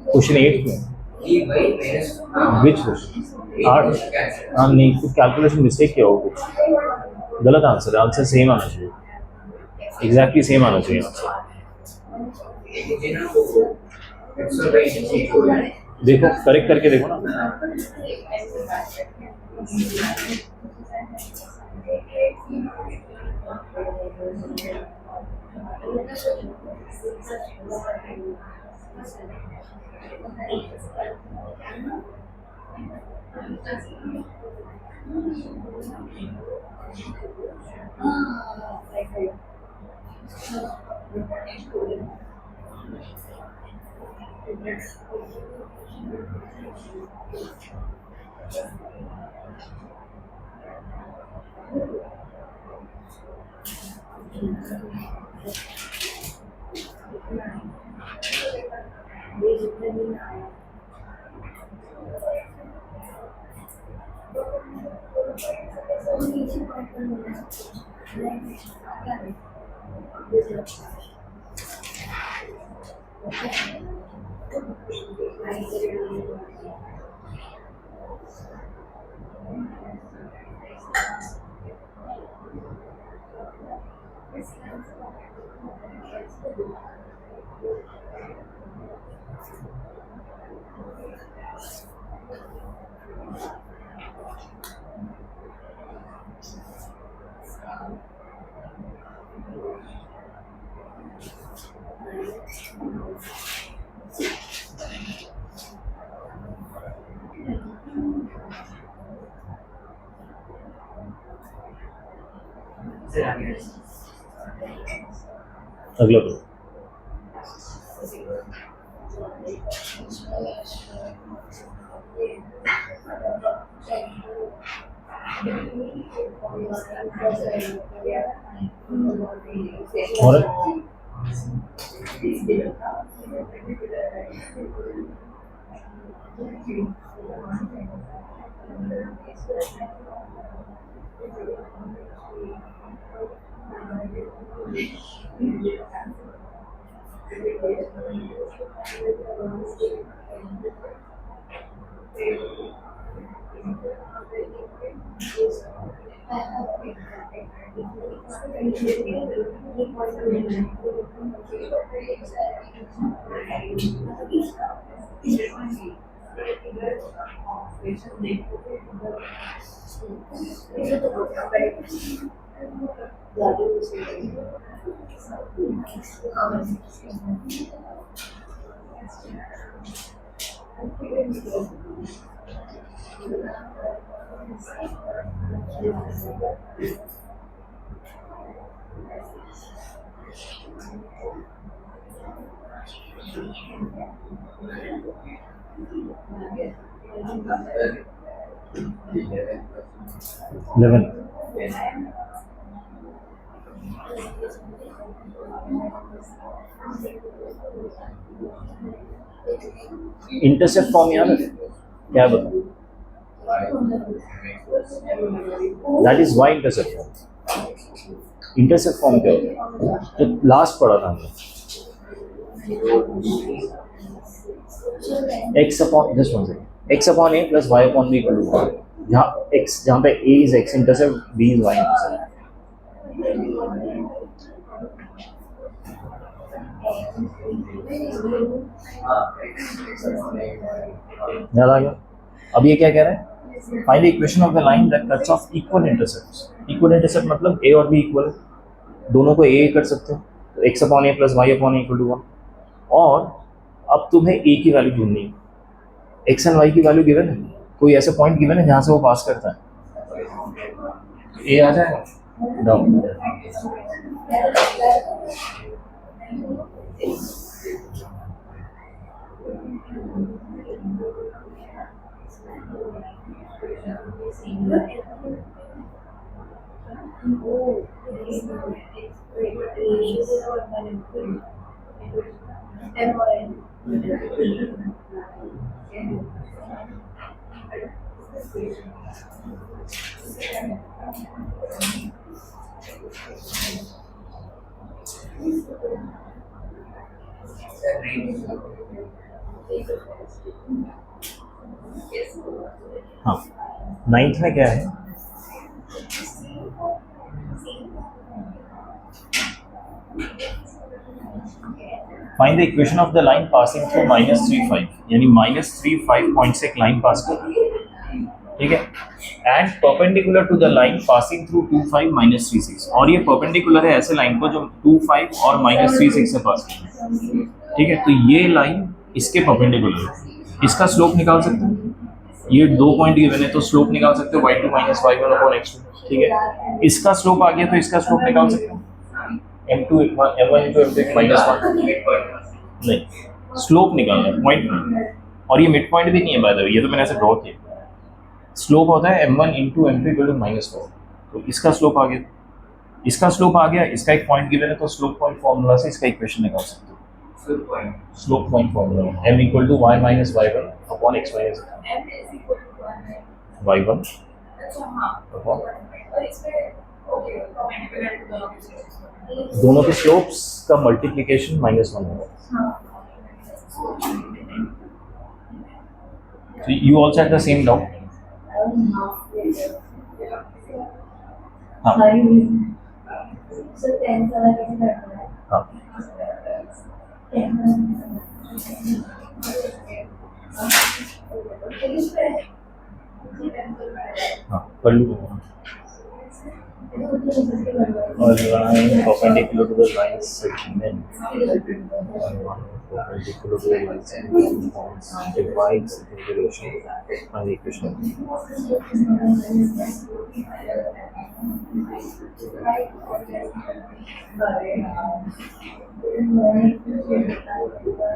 question 8 dy minus विच आठ हाँ नहीं कुछ कैलकुलेशन मिस्टेक किया हो कुछ गलत आंसर है आंसर सेम आना चाहिए एग्जैक्टली सेम आना चाहिए आंसर देखो करेक्ट करके देखो ना अगला तो और इलेवन इंटरसेप्ट फॉर्म याद है क्या बताओ that is y intercept form intercept form क्या होता है तो लास्ट पढ़ा था हमने x upon just one second x upon a plus y upon b equal to 1 जहाँ x जहाँ पे a is x intercept b is y intercept याद आ गया अब ये क्या कह रहा है find the equation of the line that cuts off equal intercepts equal intercept मतलब a और b इक्वल है दोनों को a कर सकते हो तो x upon a plus y upon a equal to 1 और अब तुम्हें a की वैल्यू ढूंढनी है x एंड y की वैल्यू गिवन है कोई ऐसा पॉइंट गिवन है जहाँ से वो पास करता है a आ जाएगा डाउन। हाँ, 9th में क्या है? Find the equation of the line passing through -3 5, यानी -3 5 पॉइंट से एक लाइन पास कर, ठीक है, and perpendicular to the line passing through 2 5 -3 6, और ये परपेंडिकुलर है ऐसे लाइन को जो 2 5 और -3 6 से पास कर रही है, ठीक है। तो ये लाइन इसके परपेंडिकुलर है, इसका स्लोप निकाल सकते हैं। ये 2 पॉइंट गिवन है तो स्लोप निकाल सकते हो y2 - y1 x2, ठीक है। इसका स्लोप आ गया तो इसका स्लोप निकाल सकते हो m1 into m2 -1, नहीं, स्लोप निकालना है, पॉइंट नहीं। और ये मिड पॉइंट भी नहीं है बाय द वे, ये तो मैंने ऐसे ड्रॉ किया। स्लोप होता है m1 into m2 -4, तो इसका स्लोप आ गया, इसका स्लोप आ गया, इसका एक पॉइंट गिवन है तो स्लोप पॉइंट फार्मूला से इसका इक्वेशन निकाल सकते हो। Slope point formula m = y - y1 upon x - y1 upon दोनों के स्लोप्स का मल्टीप्लिकेशन -1 होगा। So you also had the same doubt? हाँ, हाँ, हाँ, कर लूँगा। और line perpendicular to the line segment, perpendicular to the line segment divides the relation and the equation.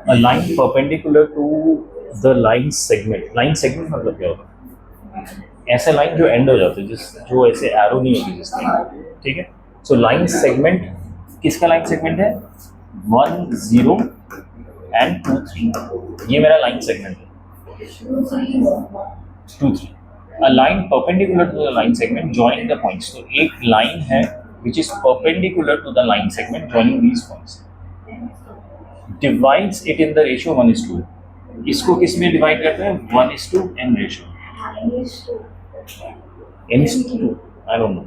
A line perpendicular to the line segment. Line segment मतलब क्या होता है? ऐसा लाइन जो एंड हो जाता है, जो ऐसे एरो नहीं होती जिसकी, ठीक है। सो लाइन सेगमेंट किसका लाइन सेगमेंट है? 1 0 एंड 2 3, ये मेरा लाइन सेगमेंट है। 2 3, a line perpendicular to the line segment joining the points. तो एक लाइन है which is perpendicular to the line segment joining these points, divides it in the ratio 1:2। इसको किस में डिवाइड करते हैं? 1:n ratio. n:2, I don't know.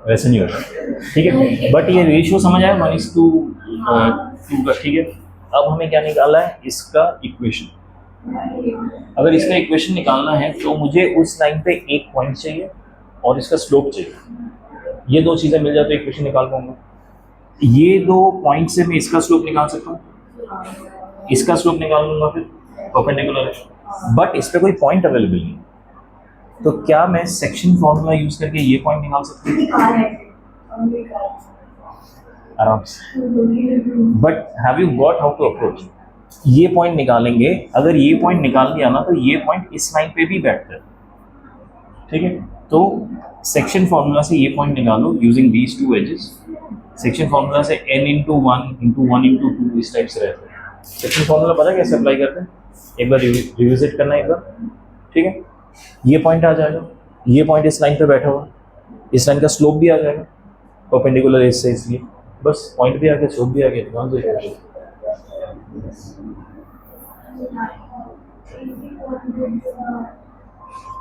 वैसे नहीं होता, ठीक है, बट ये रेशियो समझ आया 1:2 का, ठीक है। अब हमें क्या निकालना है? इसका इक्वेशन। अगर इसका इक्वेशन निकालना है तो मुझे उस लाइन पे एक पॉइंट चाहिए और इसका स्लोप चाहिए। ये दो चीज़ें मिल जाए तो इक्वेशन निकाल पाऊंगा। ये दो पॉइंट से मैं इसका स्लोप निकाल सकता हूँ, इसका स्लोप निकाल लूंगा, फिर परपेंडिकुलर है, बट इस पे कोई पॉइंट अवेलेबल नहीं, तो क्या मैं सेक्शन फॉर्मूला यूज करके ये पॉइंट निकाल सकता हूँ आराम से? But have you got how to approach? ये पॉइंट निकालेंगे, अगर ये पॉइंट निकाल लिया ना तो ये पॉइंट इस लाइन पे भी बैठता है, ठीक है। तो सेक्शन फॉर्मूला से ये पॉइंट निकालो using these two axes. Section formula से n × 1 × 1 × 2 इस टाइप से रहता है। सेक्शन फॉर्मूला पता है कैसे अप्लाई करते हैं? एक बार रिविजिट करना एक बार, ठीक है। ये पॉइंट आ जाएगा, ये पॉइंट इस लाइन पे बैठा हुआ, इस लाइन का स्लोप भी आ जाएगा परपेंडिकुलर एज से, इसलिए बस पॉइंट भी आ गया, स्लोप भी आ गया, निकाल दो इक्वेशन।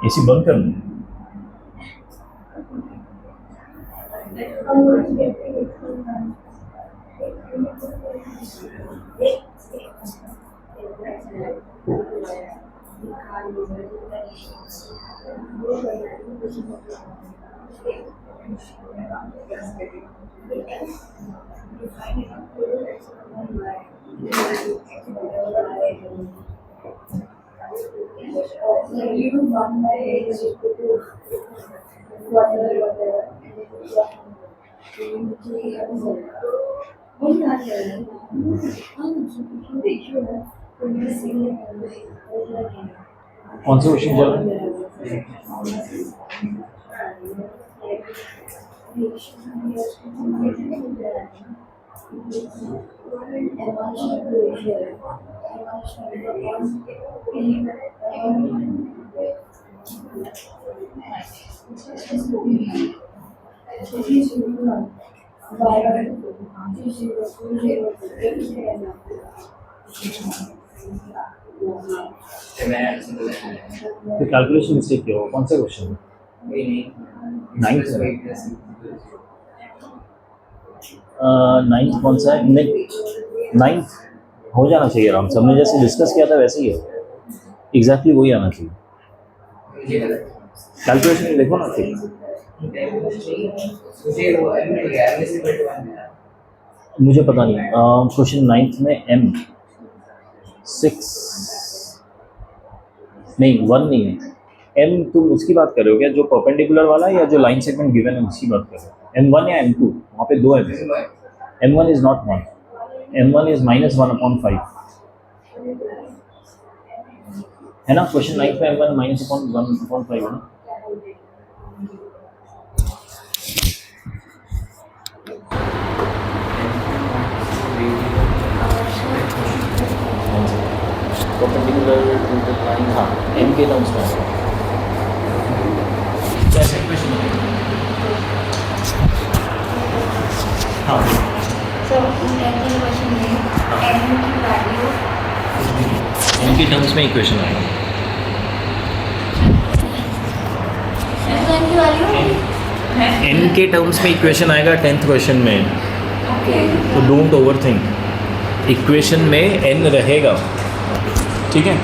एसी बंद कर लो। Like you do 1 by a is equal to whatever. कौन सा क्वेश्चन चल रहा है? तो मैंने आंसर दिया तो कैलकुलेशन मिस्टेक किया हो, कौन सा क्वेश्चन? कोई नहीं Ninth है। 9 नाइन्थ कौन सा है? नाइन्थ हो जाना चाहिए आराम से, हमने जैसे डिस्कस किया था वैसे ही है, एग्जैक्टली वही आना चाहिए। मुझे लगा कैलकुलेशन देखो ना फिर, मुझे वो मिल गया वैसे बट 1 है मुझे पता नहीं। क्वेश्चन नाइन्थ में M 6 नहीं 1 नहीं है। M तुम उसकी बात कर रहे हो क्या, जो परपेंडिकुलर वाला या जो लाइन सेगमेंट गिवन है उसकी बात कर रहे हो? M1 या M2? वहाँ पे 2 है। M1 is not 1, M1 is -1/5 है ना। क्वेश्चन 9 में M1 -1/5 है ना। परपेंडिकुलर टू द लाइन, हाँ M के टर्म्स में कैसे क्वेश्चन है? हाँ So in the question में n की वैल्यू M के टर्म्स में इक्वेशन आएगा। n की वैल्यू N के टर्म्स में इक्वेशन आएगा 10th क्वेश्चन में, तो डोंट ओवर थिंक, इक्वेशन में N रहेगा, ठीक है।